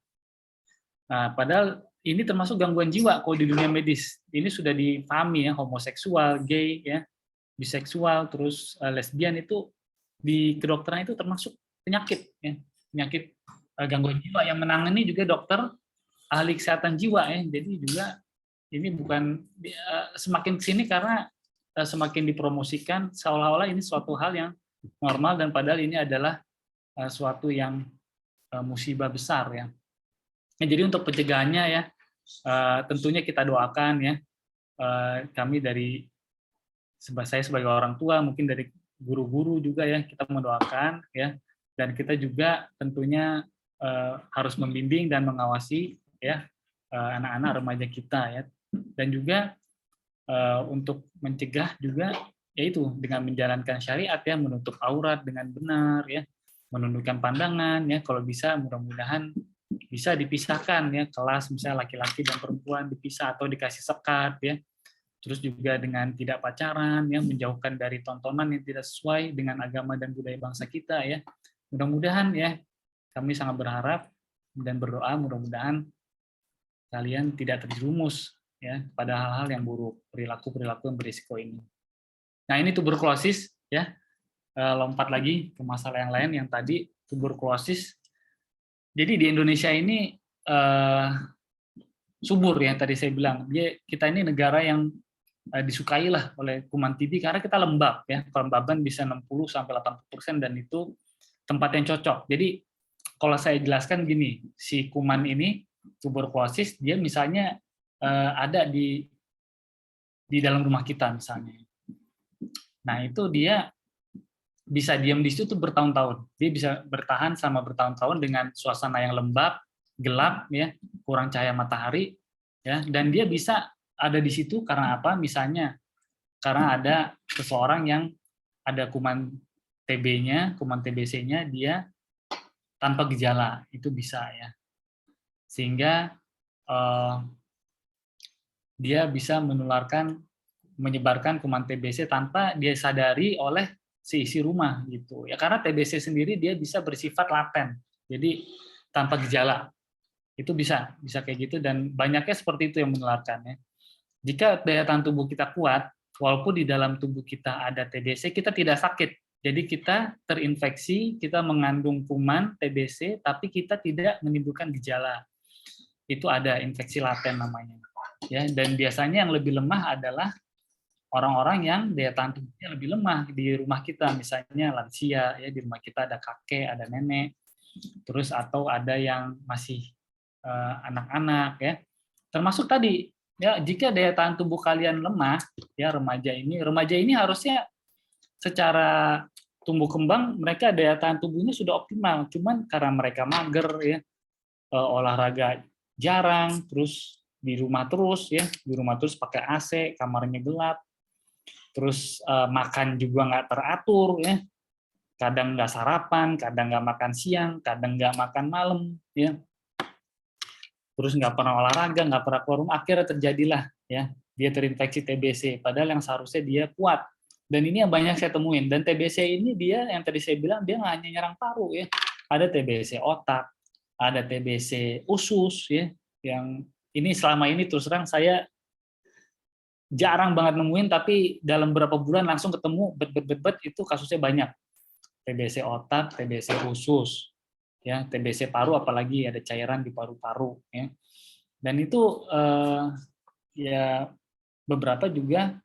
Speaker 1: Nah, padahal ini termasuk gangguan jiwa kalau di dunia medis. Ini sudah dipahami ya, homoseksual, gay ya, biseksual, terus lesbian itu di kedokteran itu termasuk penyakit ya, penyakit gangguan jiwa yang menangani juga dokter ahli kesehatan jiwa ya. Jadi juga ini bukan semakin kesini karena semakin dipromosikan seolah-olah ini suatu hal yang normal, dan padahal ini adalah suatu yang musibah besar ya. Nah, jadi untuk pencegahannya ya tentunya kita doakan ya, kami dari saya sebagai orang tua, mungkin dari guru-guru juga ya, kita mendoakan ya, dan kita juga tentunya harus membimbing dan mengawasi ya anak-anak remaja kita ya, dan juga untuk mencegah juga yaitu dengan menjalankan syariat ya, menutup aurat dengan benar ya, menundukkan pandangan ya, kalau bisa mudah-mudahan bisa dipisahkan ya, kelas misalnya laki-laki dan perempuan dipisah atau dikasih sekat ya. Terus juga dengan tidak pacaran ya, menjauhkan dari tontonan yang tidak sesuai dengan agama dan budaya bangsa kita ya. Mudah-mudahan ya, kami sangat berharap dan berdoa mudah-mudahan kalian tidak terjerumus ya pada hal-hal yang buruk, perilaku-perilaku yang berisiko ini. Nah, ini tuberkulosis ya. Lompat lagi ke masalah yang lain yang tadi tuberkulosis. Jadi di Indonesia ini subur ya, tadi saya bilang. Kita ini negara yang disukai lah oleh kuman TB karena kita lembab ya, kelembaban bisa 60-80% dan itu tempat yang cocok. Jadi kalau saya jelaskan gini, si kuman ini tuberkulosis dia misalnya ada di dalam rumah kita misalnya. Nah, itu dia bisa diam di situ bertahun-tahun. Dia bisa bertahan selama bertahun-tahun dengan suasana yang lembab, gelap ya, kurang cahaya matahari ya, dan dia bisa ada di situ karena apa? Misalnya karena ada seseorang yang ada kuman TB-nya, kuman TBC-nya dia tanpa gejala, itu bisa ya. Sehingga dia bisa menyebarkan kuman TBC tanpa dia sadari oleh si isi rumah gitu. Ya karena TBC sendiri dia bisa bersifat laten. Jadi tanpa gejala. Itu bisa kayak gitu, dan banyaknya seperti itu yang menularkan ya. Jika daya tahan tubuh kita kuat, walaupun di dalam tubuh kita ada TBC, kita tidak sakit. Jadi kita terinfeksi, kita mengandung kuman TBC, tapi kita tidak menimbulkan gejala. Itu ada infeksi laten namanya. Ya, dan biasanya yang lebih lemah adalah orang-orang yang daya tahan tubuhnya lebih lemah di rumah kita, misalnya lansia, ya di rumah kita ada kakek, ada nenek, terus atau ada yang masih anak-anak ya. Termasuk tadi ya, jika daya tahan tubuh kalian lemah ya, remaja ini harusnya secara tumbuh kembang mereka daya tahan tubuhnya sudah optimal, cuman karena mereka mager ya, olahraga jarang, terus di rumah terus pakai AC, kamarnya gelap, terus makan juga nggak teratur ya, kadang nggak sarapan, kadang nggak makan siang, kadang nggak makan malam ya, terus nggak pernah olahraga, nggak pernah keluar rumah, akhirnya terjadilah ya dia terinfeksi TBC, padahal yang seharusnya dia kuat. Dan ini yang banyak saya temuin, dan TBC ini dia yang tadi saya bilang dia nggak hanya nyerang paru ya, ada TBC otak, ada TBC usus ya, yang ini selama ini terus terang saya jarang banget nemuin, tapi dalam beberapa bulan langsung ketemu bet itu kasusnya banyak. TBC otak, TBC usus, ya TBC paru, apalagi ada cairan di paru-paru ya. Dan itu ya beberapa juga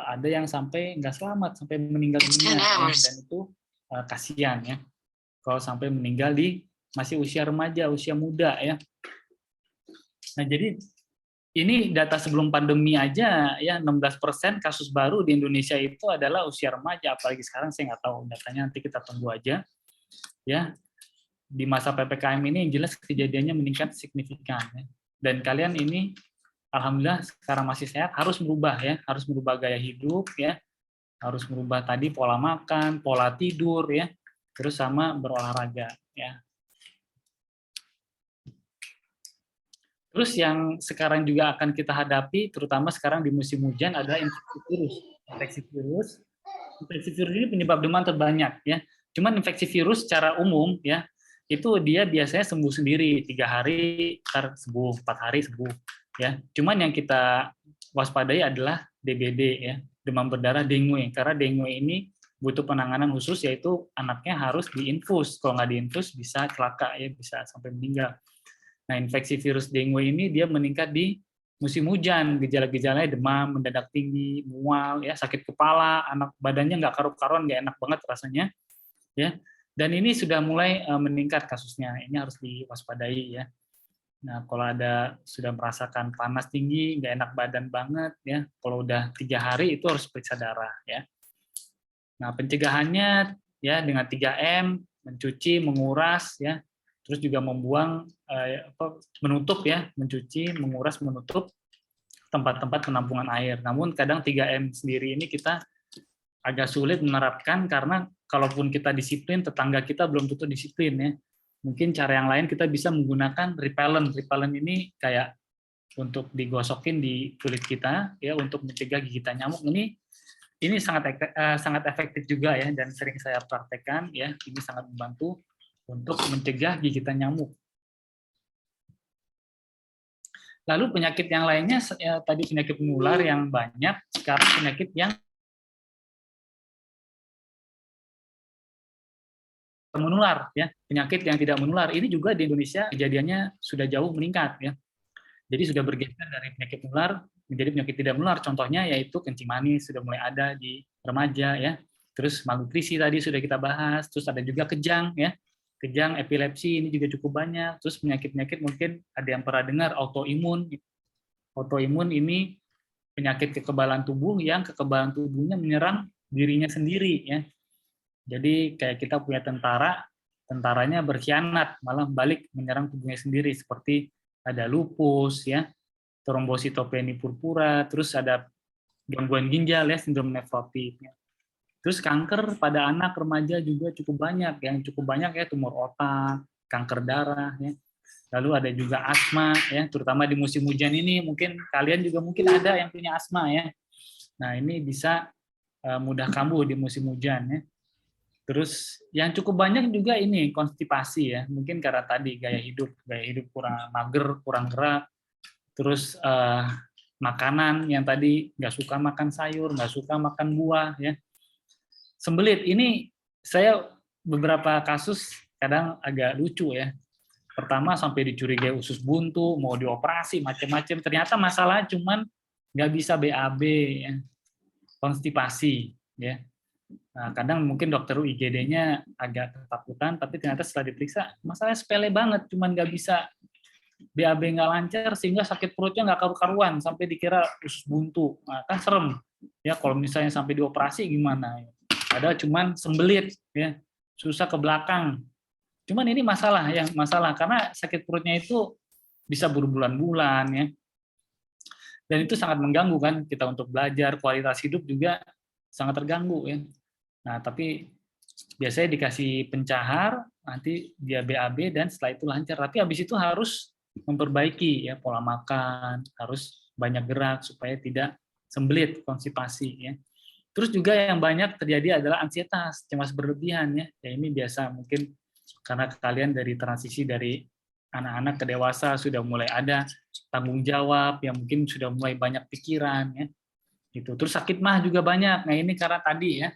Speaker 1: ada yang sampai nggak selamat, sampai meninggal dunia ya. Dan itu kasihan ya kalau sampai meninggal di masih usia remaja, usia muda ya. Nah, jadi ini data sebelum pandemi aja ya 16% kasus baru di Indonesia itu adalah usia remaja, apalagi sekarang saya nggak tahu datanya, nanti kita tunggu aja ya. Di masa PPKM ini yang jelas kejadiannya meningkat signifikan ya. Dan kalian ini alhamdulillah sekarang masih sehat, harus merubah ya, harus merubah gaya hidup ya, harus merubah tadi pola makan, pola tidur ya, terus sama berolahraga ya. Terus yang sekarang juga akan kita hadapi, terutama sekarang di musim hujan, adalah infeksi virus. Infeksi virus ini penyebab demam terbanyak ya. Cuman infeksi virus secara umum ya, itu dia biasanya sembuh sendiri, 3 hari sembuh, 4 hari sembuh ya. Cuman yang kita waspadai adalah DBD ya, demam berdarah dengue. Karena dengue ini butuh penanganan khusus, yaitu anaknya harus diinfus. Kalau nggak diinfus bisa celaka ya, bisa sampai meninggal. Nah, infeksi virus dengue ini dia meningkat di musim hujan, gejala-gejalanya demam, mendadak tinggi, mual, ya, sakit kepala, anak badannya nggak karu-karuan, nggak enak banget rasanya, ya. Dan ini sudah mulai meningkat kasusnya, ini harus diwaspadai ya. Nah, kalau ada sudah merasakan panas tinggi, nggak enak badan banget, ya. Kalau udah 3 hari itu harus periksa darah, ya. Nah, pencegahannya ya dengan 3M, mencuci, menguras, ya. Terus juga membuang, menutup ya, mencuci, menguras, menutup tempat-tempat penampungan air. Namun kadang 3M sendiri ini kita agak sulit menerapkan karena kalaupun kita disiplin, tetangga kita belum tentu disiplin ya. Mungkin cara yang lain kita bisa menggunakan repellent. Repellent ini kayak untuk digosokin di kulit kita ya untuk mencegah gigitan nyamuk. Ini sangat efektif juga ya, dan sering saya praktekkan ya. Ini sangat membantu untuk mencegah gigitan nyamuk. Lalu penyakit yang lainnya ya, tadi penyakit menular yang banyak, sekarang penyakit yang menular ya, penyakit yang tidak menular ini juga di Indonesia kejadiannya sudah jauh meningkat ya. Jadi sudah bergeser dari penyakit menular menjadi penyakit tidak menular. Contohnya yaitu kencing manis sudah mulai ada di remaja ya. Terus malnutrisi tadi sudah kita bahas, terus ada juga kejang ya. Kejang, epilepsi ini juga cukup banyak. Terus penyakit-penyakit mungkin ada yang pernah dengar autoimun. Autoimun ini penyakit kekebalan tubuh yang kekebalan tubuhnya menyerang dirinya sendiri ya. Jadi kayak kita punya tentara, tentaranya berkhianat, malah balik menyerang tubuhnya sendiri, seperti ada lupus ya, trombositopenia purpura, terus ada gangguan ginjal ya, sindrom nefrotik. Terus kanker pada anak remaja juga cukup banyak, yang cukup banyak ya, tumor otak, kanker darah ya. Lalu ada juga asma ya, terutama di musim hujan ini mungkin kalian juga mungkin ada yang punya asma ya. Nah, ini bisa mudah kambuh di musim hujan ya. Terus yang cukup banyak juga ini konstipasi ya, mungkin karena tadi gaya hidup kurang mager, kurang gerak. Terus makanan yang tadi nggak suka makan sayur, nggak suka makan buah ya. Sembelit ini saya beberapa kasus kadang agak lucu ya. Pertama sampai dicurigai usus buntu, mau dioperasi macam-macam. Ternyata masalah cuman nggak bisa BAB ya, konstipasi ya. Nah, kadang mungkin dokter IGD-nya agak ketakutan, tapi ternyata setelah diperiksa masalah sepele banget, cuman nggak bisa BAB nggak lancar sehingga sakit perutnya nggak karu-karuan sampai dikira usus buntu. Nah, kan serem ya kalau misalnya sampai dioperasi gimana? Padahal cuman sembelit ya, susah ke belakang. Cuman ini masalah karena sakit perutnya itu bisa berbulan-bulan ya. Dan itu sangat mengganggu kan kita untuk belajar, kualitas hidup juga sangat terganggu ya. Nah, tapi biasanya dikasih pencahar, nanti dia BAB dan setelah itu lancar. Tapi habis itu harus memperbaiki ya pola makan, harus banyak gerak supaya tidak sembelit, konstipasi ya. Terus juga yang banyak terjadi adalah ansietas, cemas berlebihan ya. Ya ini biasa mungkin karena kalian dari transisi dari anak-anak ke dewasa sudah mulai ada tanggung jawab, yang mungkin sudah mulai banyak pikiran ya. Gitu. Terus sakit mah juga banyak. Nah, ini karena tadi ya.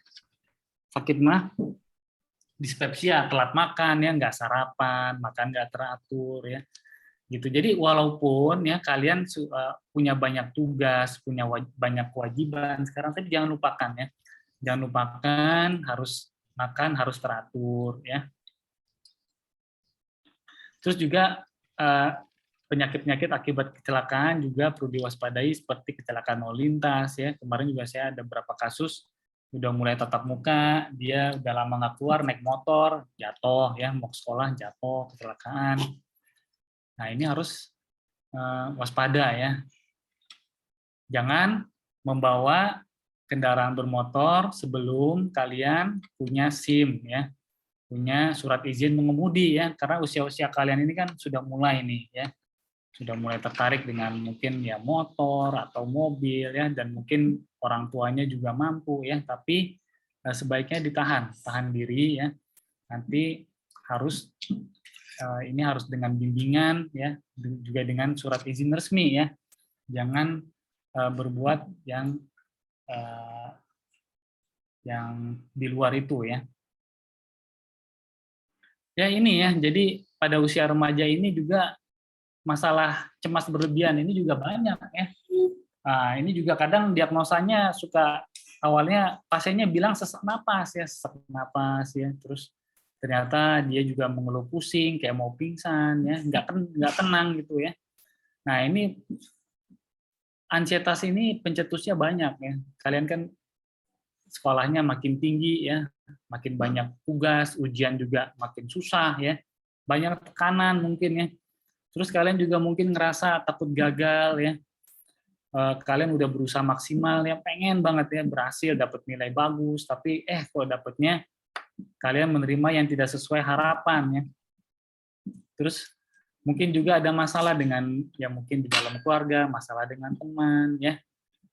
Speaker 1: Sakit mah dispepsia, telat makan ya, nggak sarapan, makan nggak teratur ya. Gitu. Jadi walaupun ya kalian punya banyak tugas, punya banyak kewajiban sekarang, tapi jangan lupakan ya. Jangan lupakan harus makan harus teratur ya. Terus juga penyakit-penyakit akibat kecelakaan juga perlu diwaspadai seperti kecelakaan lalu lintas ya. Kemarin juga saya ada beberapa kasus udah mulai tatap muka, dia udah lama nggak keluar naik motor, jatuh ya, mau ke sekolah jatuh, kecelakaan. Nah ini harus waspada ya. Jangan membawa kendaraan bermotor sebelum kalian punya SIM ya, punya surat izin mengemudi ya, karena usia-usia kalian ini kan sudah mulai nih ya, sudah mulai tertarik dengan mungkin ya motor atau mobil ya, dan mungkin orang tuanya juga mampu ya, tapi sebaiknya tahan diri ya. Nanti harus ini harus dengan bimbingan ya, juga dengan surat izin resmi ya. Jangan berbuat yang di luar itu ya. Ya ini ya, jadi pada usia remaja ini juga masalah cemas berlebihan ini juga banyak ya. Nah, ini juga kadang diagnosanya suka awalnya pasiennya bilang sesak napas ya, terus ternyata dia juga mengeluh pusing, kayak mau pingsan ya, nggak tenang gitu ya. Nah ini ansietas ini pencetusnya banyak ya. Kalian kan sekolahnya makin tinggi ya, makin banyak tugas, ujian juga makin susah ya, banyak tekanan mungkin ya. Terus kalian juga mungkin ngerasa takut gagal ya. Kalian udah berusaha maksimal ya, pengen banget ya berhasil dapat nilai bagus, tapi kok dapatnya kalian menerima yang tidak sesuai harapan ya. Terus mungkin juga ada masalah dengan ya mungkin di dalam keluarga, masalah dengan teman ya.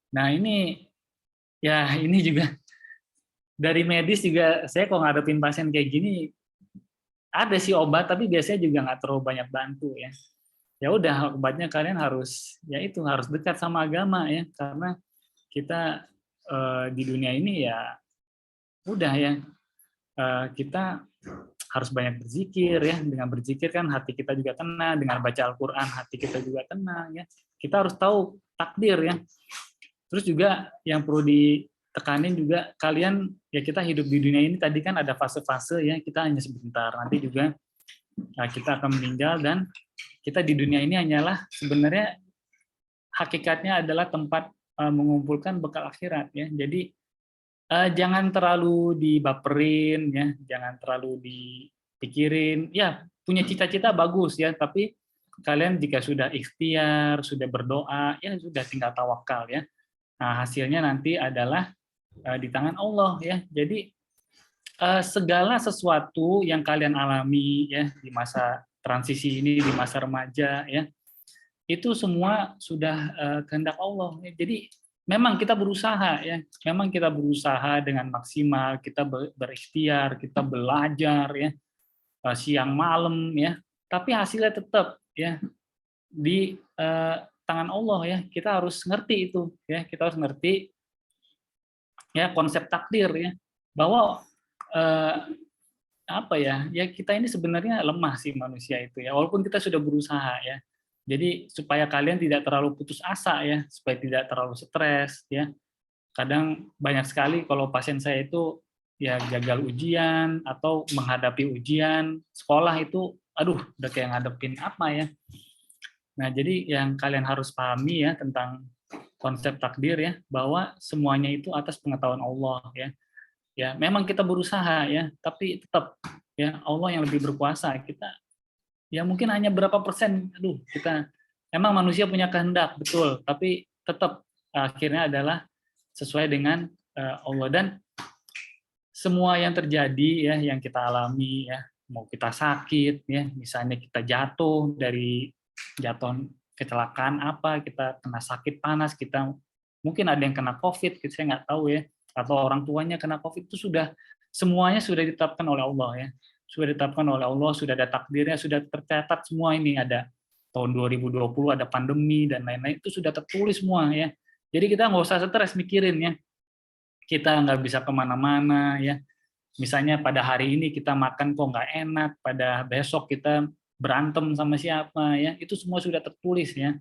Speaker 1: Nah ini juga dari medis juga, saya kalau ngadepin pasien kayak gini ada sih obat, tapi biasanya juga nggak terlalu banyak bantu ya. Ya udah, obatnya kalian harus harus dekat sama agama ya, karena kita di dunia ini ya udah ya, kita harus banyak berzikir ya. Dengan berzikir kan hati kita juga tenang, dengan baca Al-Qur'an hati kita juga tenang ya. Kita harus tahu takdir ya. Terus juga yang perlu ditekanin juga, kalian ya, kita hidup di dunia ini tadi kan ada fase-fase ya, kita hanya sebentar, nanti juga kita akan meninggal, dan kita di dunia ini hanyalah sebenarnya hakikatnya adalah tempat mengumpulkan bekal akhirat ya. Jadi jangan terlalu dibaperin ya, jangan terlalu dipikirin. Ya, punya cita-cita bagus ya, tapi kalian jika sudah ikhtiar, sudah berdoa, ya sudah tinggal tawakal ya. Nah, hasilnya nanti adalah di tangan Allah ya. Jadi segala sesuatu yang kalian alami ya di masa transisi ini, di masa remaja ya, itu semua sudah kehendak Allah ya. Jadi memang kita berusaha ya, memang kita berusaha dengan maksimal, kita berikhtiar, kita belajar ya, siang malam ya, tapi hasilnya tetap ya di tangan Allah ya. Kita harus ngerti itu ya, kita harus ngerti ya konsep takdir ya, bahwa kita ini sebenarnya lemah sih manusia itu ya, walaupun kita sudah berusaha ya. Jadi supaya kalian tidak terlalu putus asa ya, supaya tidak terlalu stres ya. Kadang banyak sekali kalau pasien saya itu ya gagal ujian atau menghadapi ujian sekolah itu, udah kayak ngadepin apa ya. Nah, jadi yang kalian harus pahami ya tentang konsep takdir ya, bahwa semuanya itu atas pengetahuan Allah ya. Ya, memang kita berusaha ya, tapi tetap ya Allah yang lebih berkuasa. Kita ya mungkin hanya berapa persen, kita emang manusia punya kehendak betul, tapi tetap akhirnya adalah sesuai dengan Allah. Dan semua yang terjadi ya, yang kita alami ya, mau kita sakit ya, misalnya kita jatuh kecelakaan apa, kita kena sakit panas, kita mungkin ada yang kena COVID, saya nggak tahu ya, atau orang tuanya kena COVID, itu semuanya sudah ditetapkan oleh Allah ya. Sudah ditetapkan oleh Allah, sudah ada takdirnya, sudah tercatat semua ini. Ada tahun 2020 ada pandemi dan lain-lain, itu sudah tertulis semua ya. Jadi kita nggak usah stres mikirin ya. Kita nggak bisa kemana-mana ya. Misalnya pada hari ini kita makan kok nggak enak, pada besok kita berantem sama siapa ya. Itu semua sudah tertulis ya.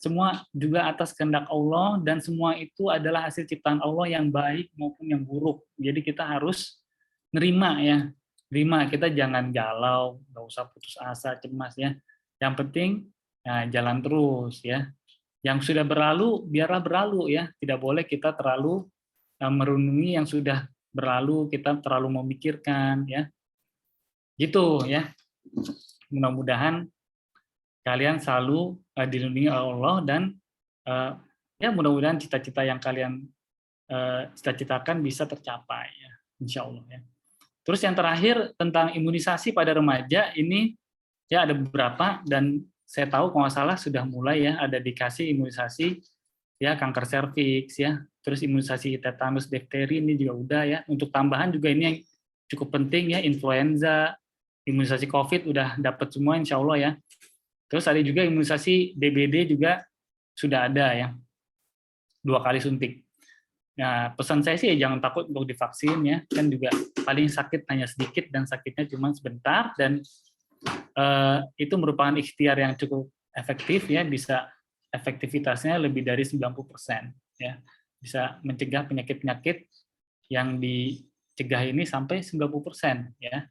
Speaker 1: Semua juga atas kehendak Allah, dan semua itu adalah hasil ciptaan Allah yang baik maupun yang buruk. Jadi kita harus nerima ya terima, kita jangan galau, nggak usah putus asa, cemas ya. Yang penting jalan terus ya. Yang sudah berlalu biarlah berlalu ya. Tidak boleh kita terlalu merenungi yang sudah berlalu, kita terlalu memikirkan ya. Gitu ya. Mudah-mudahan kalian selalu dilindungi oleh Allah dan ya mudah-mudahan cita-cita yang kalian cita-citakan bisa tercapai ya, insya Allah ya. Terus yang terakhir tentang imunisasi pada remaja ini ya ada beberapa dan saya tahu kalau nggak salah sudah mulai ya ada dikasih imunisasi ya kanker serviks ya, terus imunisasi tetanus, difteri ini juga udah ya. Untuk tambahan juga ini yang cukup penting ya, influenza, imunisasi COVID udah dapat semua insya Allah ya. Terus ada juga imunisasi DBD juga sudah ada ya, 2 kali suntik. Nah, pesan saya sih ya jangan takut untuk divaksin ya, kan juga paling sakit hanya sedikit dan sakitnya cuma sebentar dan itu merupakan ikhtiar yang cukup efektif ya, bisa efektivitasnya lebih dari 90% ya, bisa mencegah penyakit-penyakit yang dicegah ini sampai 90% ya,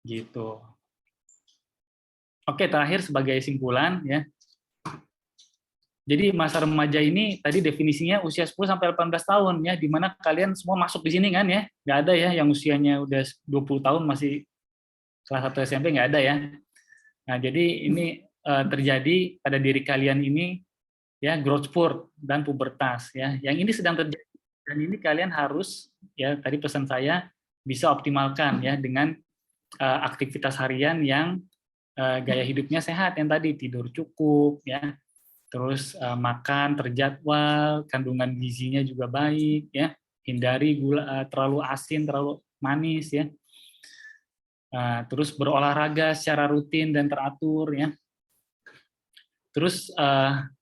Speaker 1: gitu. Oke, terakhir sebagai simpulan ya. Jadi masa remaja ini tadi definisinya usia 10 sampai 18 tahun ya, di mana kalian semua masuk di sini kan ya. Nggak ada ya yang usianya udah 20 tahun masih kelas 1 SMP, nggak ada ya. Nah, jadi ini terjadi pada diri kalian ini ya, growth spurt dan pubertas ya. Yang ini sedang terjadi dan ini kalian harus ya, tadi pesan saya bisa optimalkan ya dengan aktivitas harian yang gaya hidupnya sehat, yang tadi tidur cukup ya, terus makan terjadwal, kandungan gizinya juga baik ya, hindari gula terlalu asin, terlalu manis ya, terus berolahraga secara rutin dan teratur ya. Terus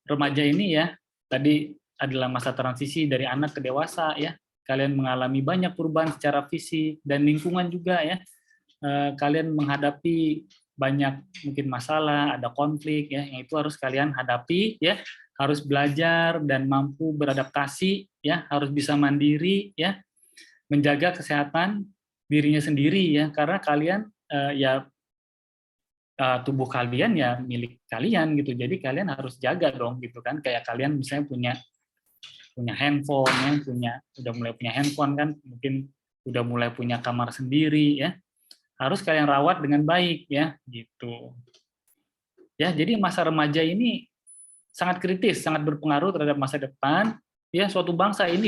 Speaker 1: remaja ini ya tadi adalah masa transisi dari anak ke dewasa ya, kalian mengalami banyak perubahan secara fisik dan lingkungan juga ya, kalian menghadapi banyak mungkin masalah, ada konflik ya, yang itu harus kalian hadapi ya, harus belajar dan mampu beradaptasi ya, harus bisa mandiri ya, menjaga kesehatan dirinya sendiri ya, karena kalian ya tubuh kalian ya milik kalian gitu, jadi kalian harus jaga dong gitu kan, kayak kalian misalnya punya handphone ya, udah mulai punya handphone kan, mungkin udah mulai punya kamar sendiri ya, harus kalian rawat dengan baik ya, gitu. Ya, jadi masa remaja ini sangat kritis, sangat berpengaruh terhadap masa depan ya suatu bangsa. Ini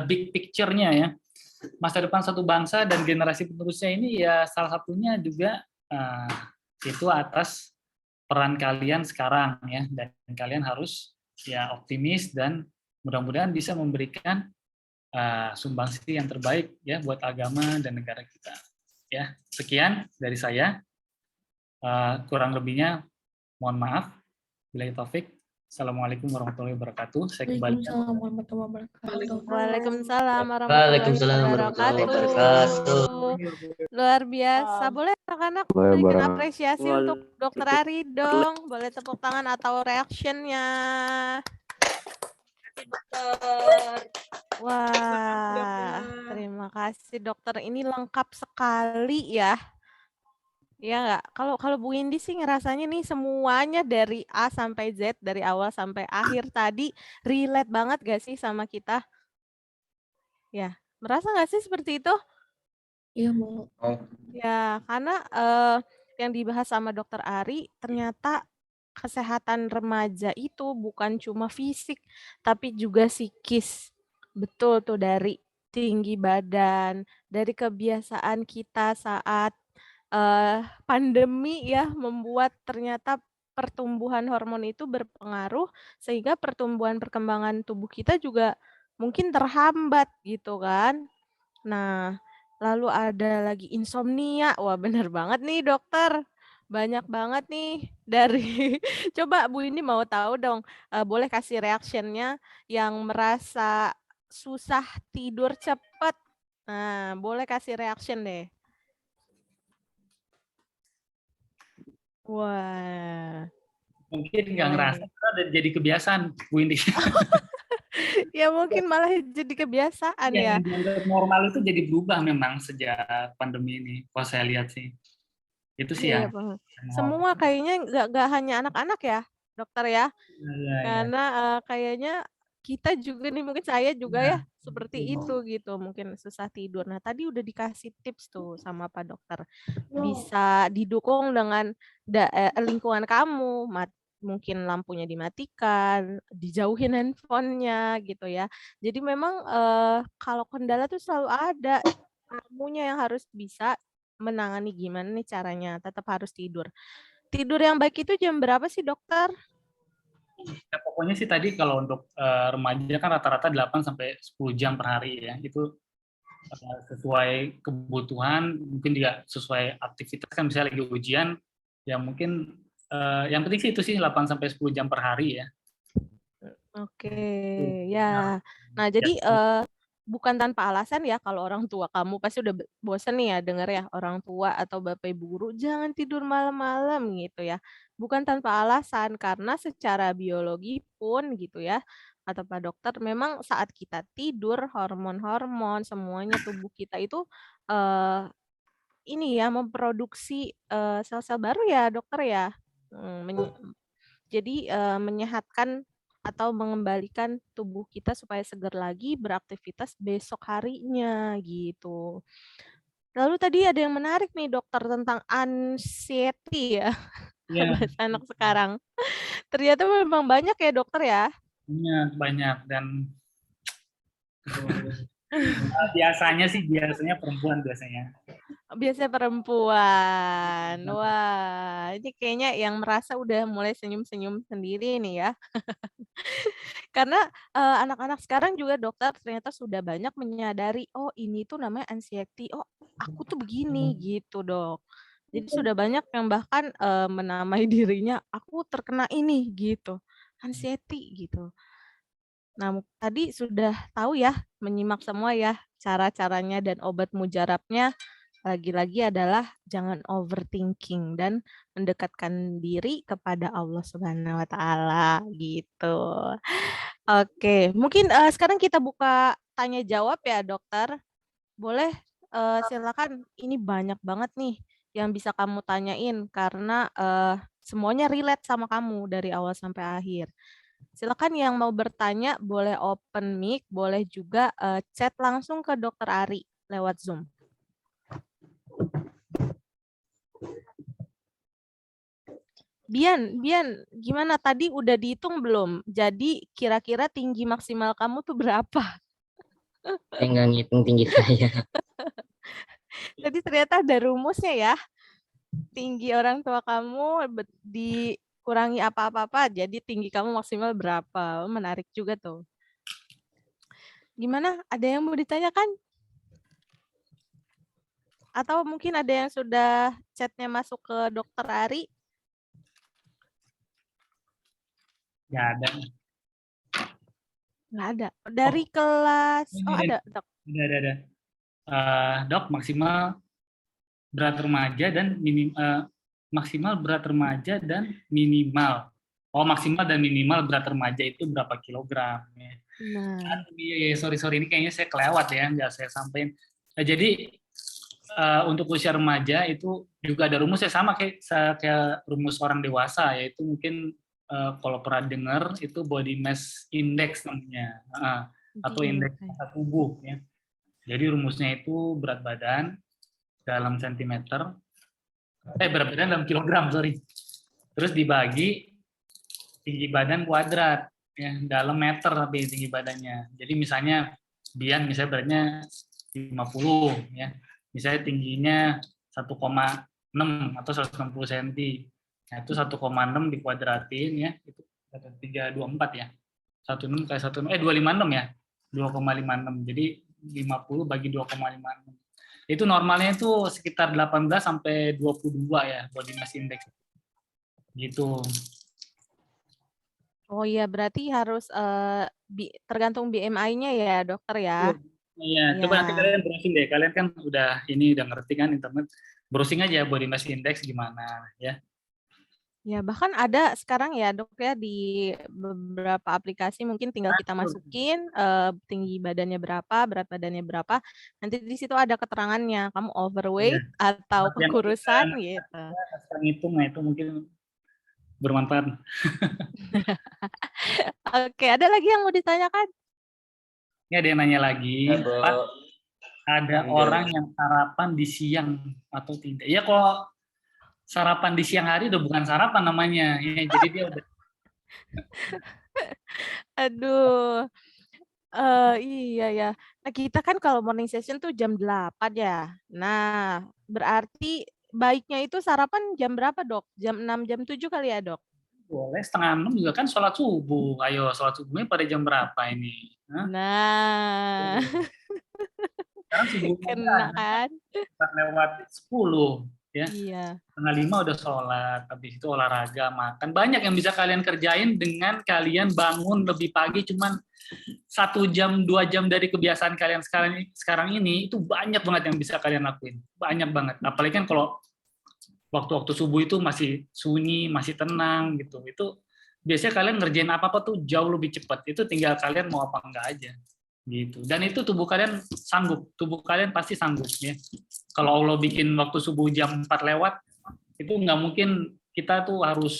Speaker 1: big picture-nya ya. Masa depan satu bangsa dan generasi penerusnya ini ya salah satunya juga itu atas peran kalian sekarang ya, dan kalian harus ya optimis dan mudah-mudahan bisa memberikan sumbangsi yang terbaik ya buat agama dan negara kita. Ya, sekian dari saya. Kurang lebihnya mohon maaf. Billahi taufik. Assalamualaikum warahmatullahi wabarakatuh. Saya kembali.
Speaker 2: Waalaikumsalam warahmatullahi wabarakatuh. Luar biasa. Boleh anak-anak berikan apresiasi untuk Dokter Ari dong. Boleh tepuk tangan atau reaction-nya. Wah, terima kasih dokter. Ini lengkap sekali ya. Ya nggak? Kalau Bu Indi sih ngerasanya nih semuanya dari A sampai Z, dari awal sampai akhir tadi relate banget gak sih sama kita? Ya, merasa nggak sih seperti itu?
Speaker 6: Iya, Bu.
Speaker 2: Ya, karena yang dibahas sama Dokter Ari ternyata kesehatan remaja itu bukan cuma fisik, tapi juga psikis. Betul tuh, dari tinggi badan, dari kebiasaan kita saat pandemi ya, membuat ternyata pertumbuhan hormon itu berpengaruh, sehingga pertumbuhan perkembangan tubuh kita juga mungkin terhambat gitu kan. Nah, lalu ada lagi insomnia. Wah, bener banget nih dokter. Banyak banget nih dari coba Bu ini mau tahu dong, boleh kasih reaction-nya yang merasa susah tidur cepat. Nah, boleh kasih reaction deh. Wah.
Speaker 1: Mungkin nggak ngerasa, udah jadi kebiasaan Bu Indi.
Speaker 2: Ya mungkin malah jadi kebiasaan ya.
Speaker 1: Yang dianggap normal itu jadi berubah memang sejak pandemi ini. Kalau saya lihat sih, itu sih
Speaker 2: Iya,
Speaker 1: yang
Speaker 2: Bang.
Speaker 1: mau.
Speaker 2: Semua kayaknya nggak hanya anak-anak ya, dokter ya.
Speaker 1: Iya, iya.
Speaker 2: Karena kayaknya kita juga nih, mungkin saya juga
Speaker 1: Iya,
Speaker 2: ya seperti itu gitu, mungkin susah tidur. Nah, tadi udah dikasih tips tuh sama Pak Dokter. Bisa didukung dengan lingkungan kamu, mungkin lampunya dimatikan, dijauhin handphonenya gitu ya. Jadi memang kalau kendala tuh selalu ada, kamunya yang harus bisa menangani gimana nih caranya, tetap harus tidur. Tidur yang baik itu jam berapa sih, dokter?
Speaker 1: Ya, pokoknya sih tadi kalau untuk remaja kan rata-rata 8 sampai 10 jam per hari ya. Itu sesuai kebutuhan, mungkin juga sesuai aktivitas kan misalnya lagi ujian, ya mungkin yang penting sih itu sih 8 sampai 10 jam per hari ya.
Speaker 2: Oke,
Speaker 1: Nah,
Speaker 2: ya. Nah,
Speaker 1: ya,
Speaker 2: jadi bukan tanpa alasan ya kalau orang tua kamu pasti udah bosan nih ya denger ya orang tua atau bapak ibu guru jangan tidur malam-malam gitu ya. Bukan tanpa alasan karena secara biologi pun gitu ya kata Pak Dokter memang saat kita tidur hormon-hormon semuanya tubuh kita itu eh, ini ya memproduksi sel-sel baru ya dokter ya. Hmm, jadi menyehatkan atau mengembalikan tubuh kita supaya segar lagi beraktivitas besok harinya gitu. Lalu tadi ada yang menarik nih dokter tentang anxiety ya,
Speaker 1: ya,
Speaker 2: bahasa anak sekarang. Ternyata memang banyak ya dokter ya.
Speaker 1: banyak dan biasanya perempuan biasanya.
Speaker 2: Biasanya perempuan. Wah, ini kayaknya yang merasa udah mulai senyum-senyum sendiri nih ya. Karena anak-anak sekarang juga dokter ternyata sudah banyak menyadari, oh ini tuh namanya anxiety, oh aku tuh begini gitu dok. Jadi sudah banyak yang bahkan menamai dirinya, aku terkena ini gitu, anxiety gitu. Nah tadi sudah tahu ya, menyimak semua ya cara-caranya dan obat mujarabnya. Lagi-lagi adalah jangan overthinking dan mendekatkan diri kepada Allah Subhanahu wa taala gitu. Oke, mungkin sekarang kita buka tanya jawab ya, dokter. Boleh silakan. Ini banyak banget nih yang bisa kamu tanyain karena semuanya relate sama kamu dari awal sampai akhir. Silakan yang mau bertanya boleh open mic, boleh juga chat langsung ke Dokter Ari lewat Zoom. Bian, gimana tadi udah dihitung belum? Jadi kira-kira tinggi maksimal kamu tuh berapa?
Speaker 7: Saya nggak ngitung tinggi saya.
Speaker 2: Jadi ternyata ada rumusnya ya. Tinggi orang tua kamu dikurangi apa-apa, jadi tinggi kamu maksimal berapa? Menarik juga tuh. Gimana? Ada yang mau ditanyakan? Atau mungkin ada yang sudah chatnya masuk ke Dokter Ari?
Speaker 1: Nggak ada.
Speaker 2: Nggak ada. Dari kelas, oh ada, Dok.
Speaker 1: Ada. Dok, maksimal berat remaja dan maksimal berat remaja dan minimal. Oh, maksimal dan minimal berat remaja itu berapa kilogram? Ya.
Speaker 2: Nah,
Speaker 1: Sorry ini kayaknya saya kelewat ya, nggak saya sampaikan. Jadi untuk usia remaja itu juga ada rumusnya sama kayak rumus orang dewasa, yaitu mungkin kalau pernah dengar itu body mass index namanya, atau indeks massa tubuh ya. Jadi rumusnya itu berat badan dalam sentimeter, berat badan dalam kilogram, sorry. Terus dibagi tinggi badan kuadrat, ya, dalam meter tapi tinggi badannya. Jadi misalnya Bian misalnya beratnya 50, ya. Misalnya tingginya 1,6 atau 160 cm. Nah, itu 1,6 dikuadratin ya, itu 324 ya. 16 kali 1 256 ya. 2,56. Jadi 50 bagi 2,56. Itu normalnya itu sekitar 18 sampai 22 ya body mass index. Gitu.
Speaker 2: oh iya berarti harus tergantung BMI-nya ya dokter ya.
Speaker 1: Iya, coba nanti kalian browsing deh. Kalian kan udah ngerti kan internet. Browsing aja body mass index gimana ya.
Speaker 2: Ya, bahkan ada sekarang ya dok ya di beberapa aplikasi mungkin tinggal kita masukin tinggi badannya berapa, berat badannya berapa, nanti di situ ada keterangannya, kamu
Speaker 1: Ya,
Speaker 2: overweight atau
Speaker 1: buat yang bisa
Speaker 2: kekurusan gitu.
Speaker 1: ngitung, nah itu mungkin bermanfaat.
Speaker 2: Oke, ada lagi yang mau ditanyakan?
Speaker 1: Ini ada yang nanya lagi,
Speaker 3: Ya,
Speaker 1: Pak,
Speaker 3: Bu.
Speaker 1: ada
Speaker 3: Lanjut.
Speaker 1: orang yang sarapan di siang atau tidak? Ya kalau sarapan di siang hari udah bukan sarapan namanya, ya, jadi dia udah
Speaker 2: Aduh, iya ya. Nah kita kan kalau morning session tuh jam 8 ya. Nah berarti baiknya itu sarapan jam berapa dok? Jam 6, jam 7 kali ya dok?
Speaker 1: boleh 5:30 juga kan sholat subuh. Ayo sholat subuhnya pada jam berapa ini? Hah?
Speaker 2: Nah,
Speaker 1: Sekarang subuhnya
Speaker 2: kena
Speaker 1: aja
Speaker 2: kan?
Speaker 1: 4:10 ya.
Speaker 2: Iya.
Speaker 1: 4:30 udah sholat, habis itu olahraga, makan. Banyak yang bisa kalian kerjain dengan kalian bangun lebih pagi, cuman 1 jam, 2 jam dari kebiasaan kalian sekarang ini, itu banyak banget yang bisa kalian lakuin. Banyak banget. Apalagi kan kalau waktu-waktu subuh itu masih sunyi, masih tenang gitu. Itu biasanya kalian ngerjain apa-apa tuh jauh lebih cepat. Itu tinggal kalian mau apa enggak aja. Gitu. Dan itu tubuh kalian sanggup. Tubuh kalian pasti sanggup ya. Kalau Allah bikin waktu subuh jam 4 lewat, itu nggak mungkin kita tuh harus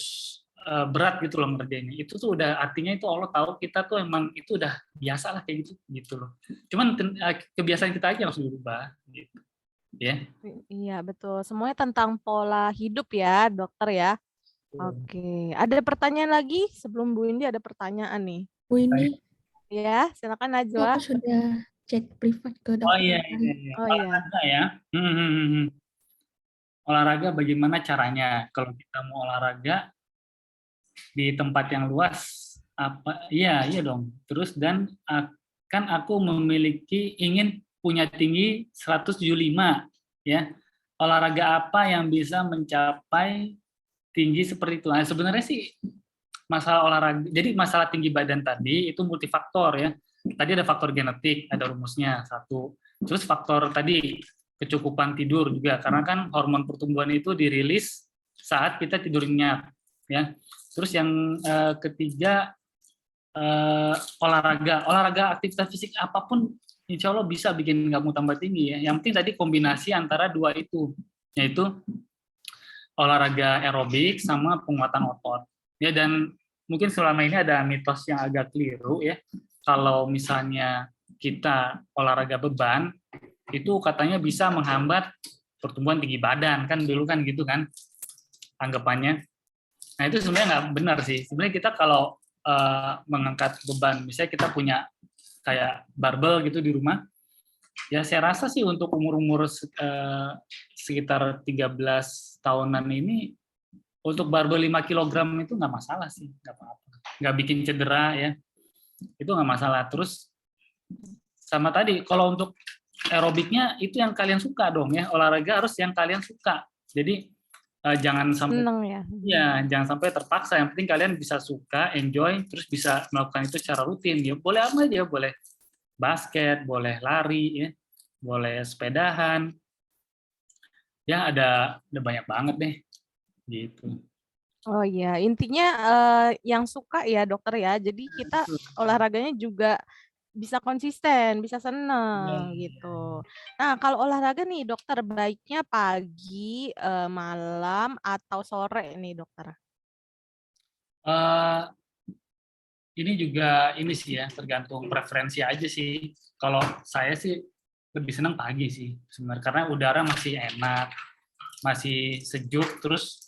Speaker 1: berat gitu loh ngerjainnya. Itu tuh udah artinya itu Allah tahu kita tuh emang itu udah biasa lah kayak gitu loh. Cuman kebiasaan kita aja yang harus berubah gitu. Ya.
Speaker 2: Iya betul. Semuanya tentang pola hidup ya dokter ya. Oke. Ada pertanyaan lagi? Sebelum Bu Indi ada pertanyaan nih.
Speaker 6: Bu Indi,
Speaker 2: Ya, silakan Najwa.
Speaker 6: aku sudah chat privat ke dokter.
Speaker 1: Oh iya.
Speaker 2: Oh iya.
Speaker 1: Olahraga ya. Olahraga bagaimana caranya? Kalau kita mau olahraga di tempat yang luas, apa? Iya dong. Terus dan kan aku ingin punya tinggi 175 ya. Olahraga apa yang bisa mencapai tinggi seperti itu? Nah, sebenarnya sih masalah olahraga. Jadi masalah tinggi badan tadi itu multifaktor ya. Tadi ada faktor genetik, ada rumusnya satu. Terus faktor tadi kecukupan tidur juga, karena kan hormon pertumbuhan itu dirilis saat kita tidur nyenyak ya. Terus yang ketiga olahraga aktivitas fisik apapun insya Allah bisa bikin kamu tambah tinggi ya. Yang penting tadi kombinasi antara dua itu, yaitu olahraga aerobik sama penguatan otot ya. Dan mungkin selama ini ada mitos yang agak keliru ya, kalau misalnya kita olahraga beban itu katanya bisa menghambat pertumbuhan tinggi badan, kan dulu kan gitu kan anggapannya. Nah itu sebenarnya nggak benar sih. Sebenarnya kita kalau mengangkat beban, misalnya kita punya kayak barbel gitu di rumah, ya saya rasa sih untuk umur-umur sekitar 13 tahunan ini, untuk barbel 5 kg itu nggak masalah sih, nggak apa-apa. Nggak bikin cedera ya, itu nggak masalah. Terus sama tadi, kalau untuk aerobiknya itu yang kalian suka dong ya, olahraga harus yang kalian suka. Jadi jangan sampai jangan sampai terpaksa. Yang penting kalian bisa suka, enjoy, terus bisa melakukan itu secara rutin. Ya boleh apa aja, boleh basket, boleh lari, ya, boleh sepedahan. Ya ada banyak banget deh, gitu.
Speaker 2: Oh iya, intinya yang suka ya dokter ya. Jadi kita olahraganya juga bisa konsisten, bisa seneng gitu. Nah kalau olahraga nih dokter, baiknya pagi, malam, atau sore nih dokter?
Speaker 1: Ini juga ini sih ya, tergantung preferensi aja sih. Kalau saya sih lebih senang pagi sih sebenarnya, karena udara masih enak, masih sejuk, terus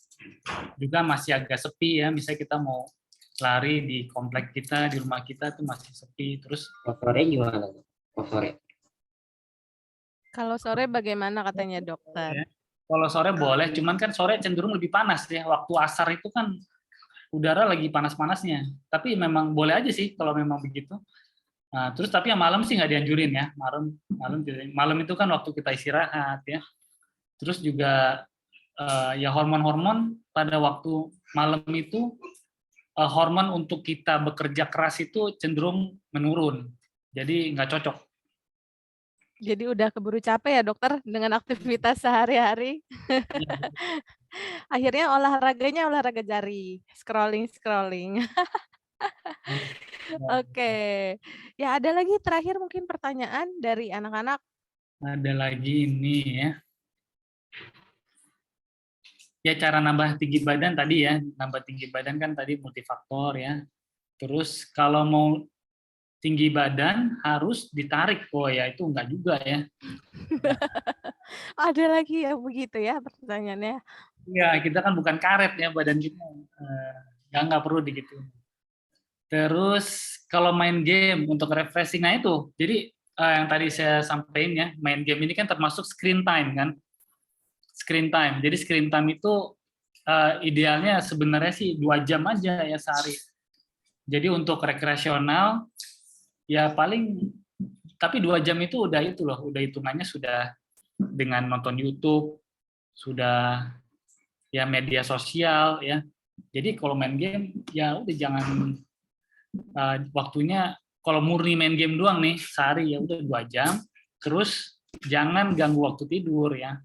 Speaker 1: juga masih agak sepi ya. Misalnya kita mau lari di komplek kita, di rumah kita tuh masih sepi. Terus
Speaker 7: sore gimana? Sore.
Speaker 2: Kalau sore bagaimana katanya dokter?
Speaker 1: Ya, kalau sore boleh, cuman kan sore cenderung lebih panas ya. Waktu asar itu kan udara lagi panas-panasnya. Tapi memang boleh aja sih kalau memang begitu. Nah, terus tapi yang malam sih nggak dianjurin ya. Malam itu kan waktu kita istirahat ya. Terus juga ya hormon-hormon pada waktu malam itu, hormon untuk kita bekerja keras itu cenderung menurun. Jadi nggak cocok.
Speaker 2: Jadi udah keburu capek ya dokter dengan aktivitas sehari-hari.
Speaker 1: Iya,
Speaker 2: Akhirnya olahraganya olahraga jari, scrolling.
Speaker 1: betul.
Speaker 2: Oke. Ya ada lagi terakhir mungkin pertanyaan dari anak-anak.
Speaker 1: Ada lagi ini ya. Ya cara nambah tinggi badan tadi ya, nambah tinggi badan kan tadi multifaktor ya. Terus kalau mau tinggi badan harus ditarik, oh ya itu enggak juga ya.
Speaker 2: Ada lagi yang begitu ya pertanyaannya.
Speaker 1: Ya kita kan bukan karet ya badan kita, nggak perlu digitu. Terus kalau main game untuk refreshing, nah itu, jadi yang tadi saya sampaikan ya, main game ini kan termasuk screen time kan, screen time. Jadi screen time itu idealnya sebenarnya sih 2 jam aja ya sehari. Jadi untuk rekreasional ya paling, tapi 2 jam itu udah itu loh, udah hitungannya sudah dengan nonton YouTube, sudah ya media sosial ya. Jadi kalau main game ya udah jangan waktunya, kalau murni main game doang nih sehari ya udah 2 jam, terus jangan ganggu waktu tidur ya.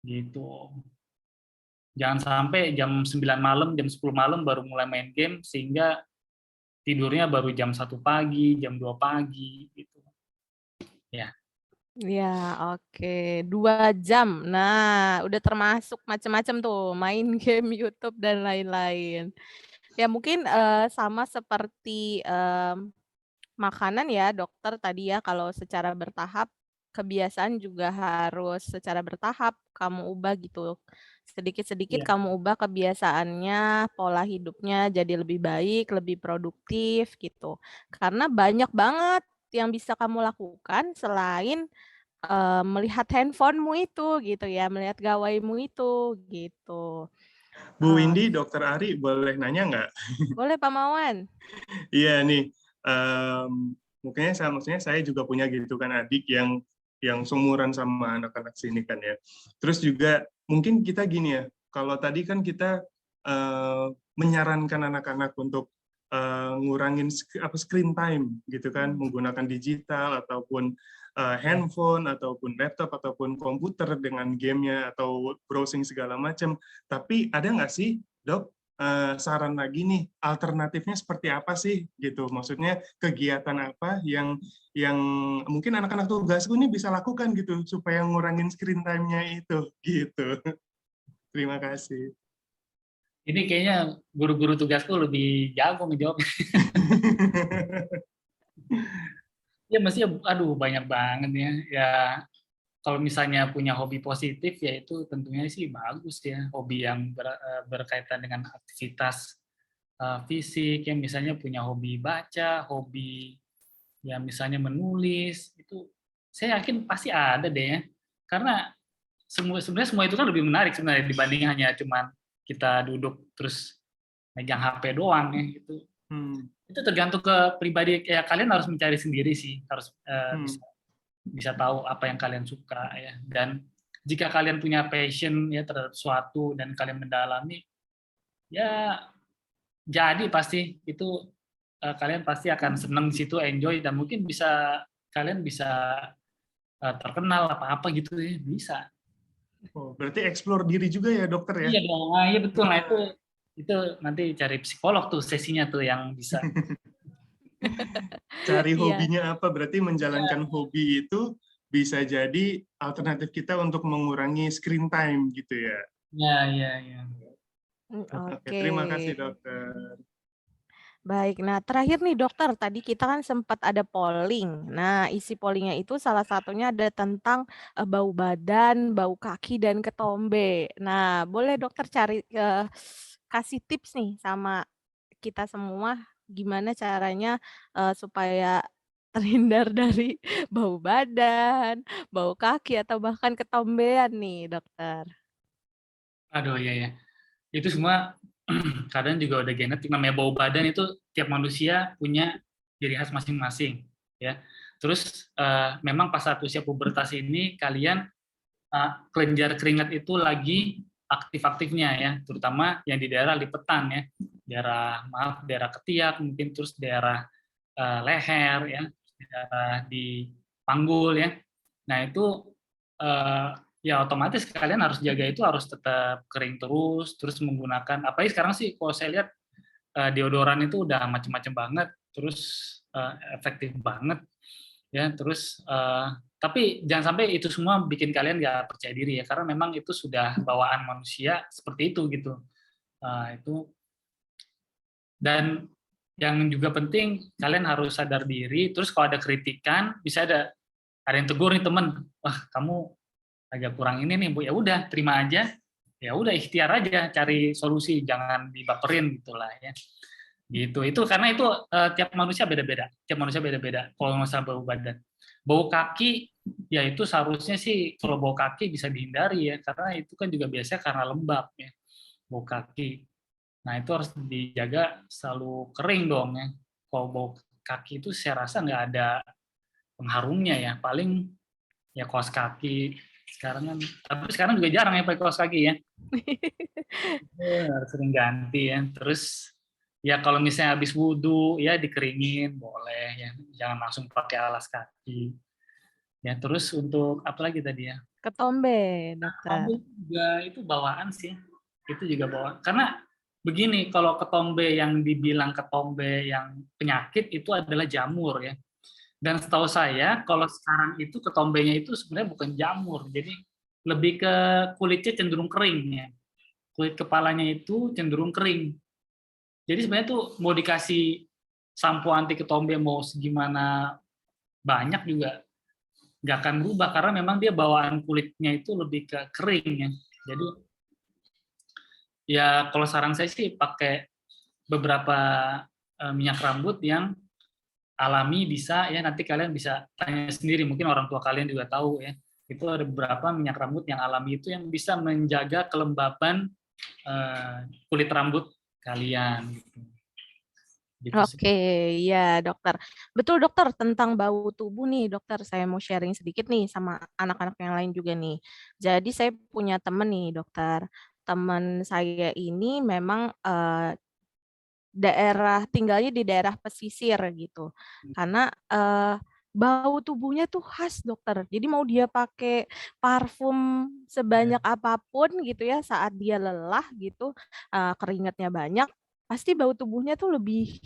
Speaker 1: Gitu. Jangan sampai jam 9 malam, jam 10 malam baru mulai main game sehingga tidurnya baru jam 1 pagi, jam 2 pagi gitu. Ya.
Speaker 2: Ya, oke. 2 jam. Nah, udah termasuk macam-macam tuh, main game, YouTube, dan lain-lain. Ya mungkin sama seperti makanan ya dokter tadi ya, kalau secara bertahap, kebiasaan juga harus secara bertahap kamu ubah gitu. Sedikit-sedikit
Speaker 1: Iya.
Speaker 2: kamu ubah kebiasaannya, pola hidupnya jadi lebih baik, lebih produktif gitu. Karena banyak banget yang bisa kamu lakukan selain melihat handphonemu itu gitu ya, melihat gawaimu itu gitu.
Speaker 8: Bu Windy, Dokter Ari, boleh nanya nggak?
Speaker 2: Boleh Pak Mawan.
Speaker 8: Iya nih, maksudnya saya juga punya gitu kan adik yang seumuran sama anak-anak sini kan ya. Terus juga mungkin kita gini ya, kalau tadi kan kita menyarankan anak-anak untuk ngurangin screen time gitu kan, menggunakan digital ataupun handphone ataupun laptop ataupun komputer dengan gamenya atau browsing segala macam. Tapi ada nggak sih dok saran lagi nih alternatifnya seperti apa sih gitu? Maksudnya kegiatan apa yang mungkin anak-anak tugasku ini bisa lakukan gitu supaya ngurangin screen time-nya itu gitu. Terima kasih.
Speaker 1: Ini kayaknya guru-guru tugasku lebih jago ngejawab. Ya mestinya, aduh banyak banget ya. Ya kalau misalnya punya hobi positif ya itu tentunya sih bagus ya. Hobi yang berkaitan dengan aktivitas fisik, yang misalnya punya hobi baca, hobi ya misalnya menulis, itu saya yakin pasti ada deh ya. Karena sebenarnya semua itu kan lebih menarik sebenarnya dibanding hanya cuman kita duduk terus megang HP doang ya gitu. Itu tergantung ke pribadi ya, kalian harus mencari sendiri sih, harus bisa tahu apa yang kalian suka ya. Dan jika kalian punya passion ya terhadap suatu dan kalian mendalami ya jadi pasti itu kalian pasti akan senang di situ, enjoy, dan mungkin kalian bisa terkenal apa-apa gitu ya, bisa.
Speaker 8: Oh, berarti explore diri juga ya dokter ya?
Speaker 1: Iya dong, iya betul. Nah itu nanti cari psikolog tuh sesinya tuh yang bisa.
Speaker 8: Cari hobinya apa? Berarti menjalankan hobi itu bisa jadi alternatif kita untuk mengurangi screen time gitu ya?
Speaker 1: Iya.
Speaker 8: Oke, terima kasih dokter.
Speaker 2: Baik, nah terakhir nih dokter, tadi kita kan sempat ada polling. Nah, isi pollingnya itu salah satunya ada tentang bau badan, bau kaki, dan ketombe. Nah, boleh dokter kasih tips nih sama kita semua, gimana caranya supaya terhindar dari bau badan, bau kaki, atau bahkan ketombean nih dokter.
Speaker 1: Aduh ya. Itu semua kadang juga udah genetik, namanya bau badan itu tiap manusia punya ciri khas masing-masing ya. Terus memang pas saat usia pubertas ini kalian kelenjar keringat itu lagi aktif-aktifnya ya, terutama yang di daerah lipetan ya, daerah ketiak mungkin, terus daerah leher ya, daerah di panggul ya. Nah itu ya otomatis kalian harus jaga itu harus tetap kering terus menggunakan, apalagi sekarang sih kalau saya lihat deodoran itu udah macam-macam banget, terus efektif banget ya, terus tapi jangan sampai itu semua bikin kalian nggak percaya diri ya, karena memang itu sudah bawaan manusia seperti itu gitu. Itu, dan yang juga penting kalian harus sadar diri, terus kalau ada kritikan bisa ada yang tegur nih temen, wah kamu agak kurang ini nih Bu, ya udah terima aja, ya udah ikhtiar aja cari solusi, jangan dibaperin gitulah ya. Gitu. Itu karena itu tiap manusia beda-beda. Kalau masalah bau badan. Bau kaki ya itu seharusnya sih kalau bau kaki bisa dihindari ya, karena itu kan juga biasanya karena lembab ya. Bau kaki. Nah, itu harus dijaga selalu kering dong ya. Kalau bau kaki itu saya rasa nggak ada pengharumnya ya, paling ya kaos kaki. Tapi sekarang juga jarang ya pakai kaos kaki ya. Harus sering ganti ya. Terus ya kalau misalnya habis wudhu ya dikeringin boleh ya, jangan langsung pakai alas kaki. Ya terus untuk apa lagi tadi ya?
Speaker 2: Ketombe, dokter.
Speaker 1: Ketombe juga itu bawaan sih. Itu juga bawaan. Karena begini, kalau ketombe yang dibilang ketombe yang penyakit itu adalah jamur ya. Dan setahu saya, kalau sekarang itu ketombenya itu sebenarnya bukan jamur, jadi lebih ke kulitnya cenderung kering ya. Kulit kepalanya itu cenderung kering. Jadi sebenarnya tuh mau dikasih sampo anti ketombe mau segimana banyak juga nggak akan berubah, karena memang dia bawaan kulitnya itu lebih ke kering ya. Jadi ya kalau saran saya sih pakai beberapa minyak rambut yang alami bisa ya, nanti kalian bisa tanya sendiri, mungkin orang tua kalian juga tahu ya, itu ada beberapa minyak rambut yang alami itu yang bisa menjaga kelembaban kulit rambut kalian gitu.
Speaker 2: Oke, ya dokter. Betul dokter, tentang bau tubuh nih dokter, saya mau sharing sedikit nih sama anak-anak yang lain juga nih. Jadi saya punya temen nih dokter, teman saya ini memang tinggalnya di daerah pesisir gitu, karena bau tubuhnya tuh khas dokter. Jadi mau dia pakai parfum sebanyak apapun gitu ya, saat dia lelah gitu, keringatnya banyak, pasti bau tubuhnya tuh lebih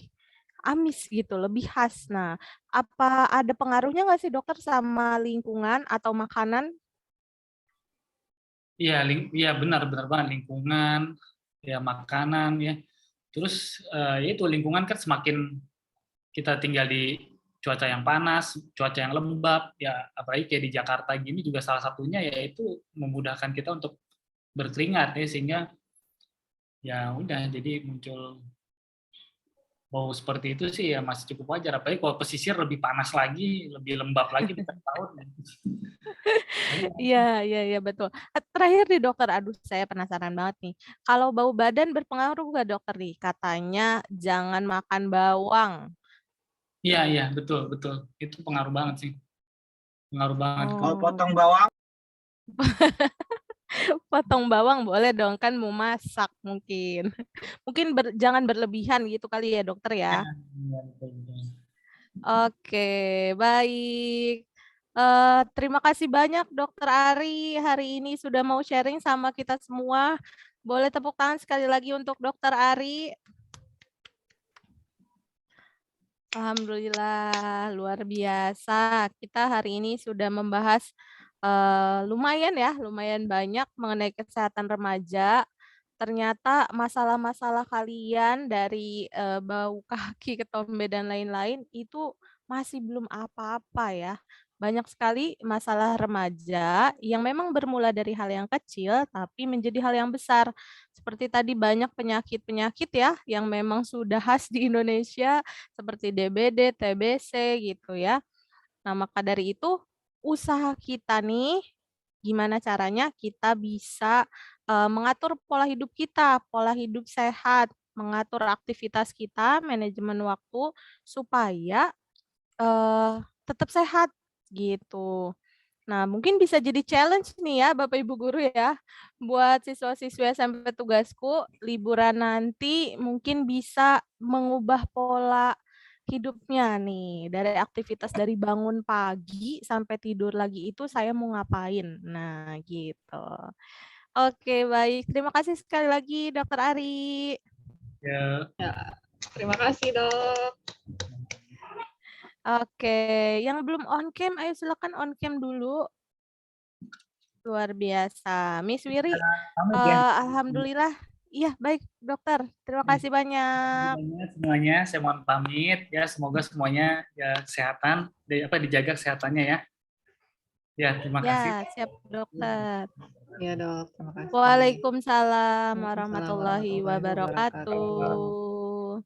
Speaker 2: amis gitu, lebih khas. Nah, apa ada pengaruhnya nggak sih dokter sama lingkungan atau makanan?
Speaker 1: Iya, ya benar banget, lingkungan, ya makanan ya. Terus itu lingkungan kan semakin kita tinggal di cuaca yang panas, cuaca yang lembab, ya apalagi kayak di Jakarta gini juga salah satunya yaitu memudahkan kita untuk berkeringat ya, sehingga ya udah jadi muncul bau seperti itu sih ya masih cukup wajar, apalagi kalau pesisir lebih panas lagi, lebih lembab lagi di tahun.
Speaker 2: Iya betul. Terakhir nih dokter, aduh saya penasaran banget nih. Kalau bau badan berpengaruh nggak dokter nih? Katanya jangan makan bawang.
Speaker 1: Iya betul. Itu pengaruh banget sih. Pengaruh banget.
Speaker 5: Kalau potong bawang.
Speaker 2: Potong bawang boleh dong, kan mau masak mungkin. Mungkin jangan berlebihan gitu kali ya dokter ya. Oke, baik. Terima kasih banyak Dokter Ari hari ini sudah mau sharing sama kita semua. Boleh tepuk tangan sekali lagi untuk Dokter Ari. Alhamdulillah, luar biasa. Kita hari ini sudah membahas lumayan banyak mengenai kesehatan remaja. Ternyata masalah-masalah kalian dari bau kaki, ketombe, dan lain-lain itu masih belum apa-apa ya. Banyak sekali masalah remaja yang memang bermula dari hal yang kecil tapi menjadi hal yang besar. Seperti tadi banyak penyakit-penyakit ya yang memang sudah khas di Indonesia seperti DBD, TBC gitu ya. Nah, maka dari itu usaha kita nih gimana caranya kita bisa mengatur pola hidup kita, pola hidup sehat, mengatur aktivitas kita, manajemen waktu supaya tetap sehat gitu. Nah, mungkin bisa jadi challenge nih ya Bapak Ibu guru ya, buat siswa-siswi SMP Tugasku, liburan nanti mungkin bisa mengubah pola hidupnya nih, dari aktivitas dari bangun pagi sampai tidur lagi itu saya mau ngapain. Nah, gitu. Oke, baik. Terima kasih sekali lagi, Dokter Ari.
Speaker 1: Ya,
Speaker 4: Terima kasih, Dok.
Speaker 2: Oke, yang belum on cam, ayo silakan on cam dulu. Luar biasa. Miss Wiri,
Speaker 1: pamit ya.
Speaker 2: alhamdulillah. Iya, baik, dokter. Terima kasih banyak.
Speaker 1: Semuanya saya mohon pamit ya, semoga semuanya ya kesehatan, dijaga kesehatannya ya. Ya, terima kasih.
Speaker 2: Ya, siap, dokter.
Speaker 9: Ya, Dok. Terima kasih.
Speaker 2: Waalaikumsalam
Speaker 9: Waalaikumsalam
Speaker 2: warahmatullahi
Speaker 9: warahmatullahi
Speaker 2: wabarakatuh.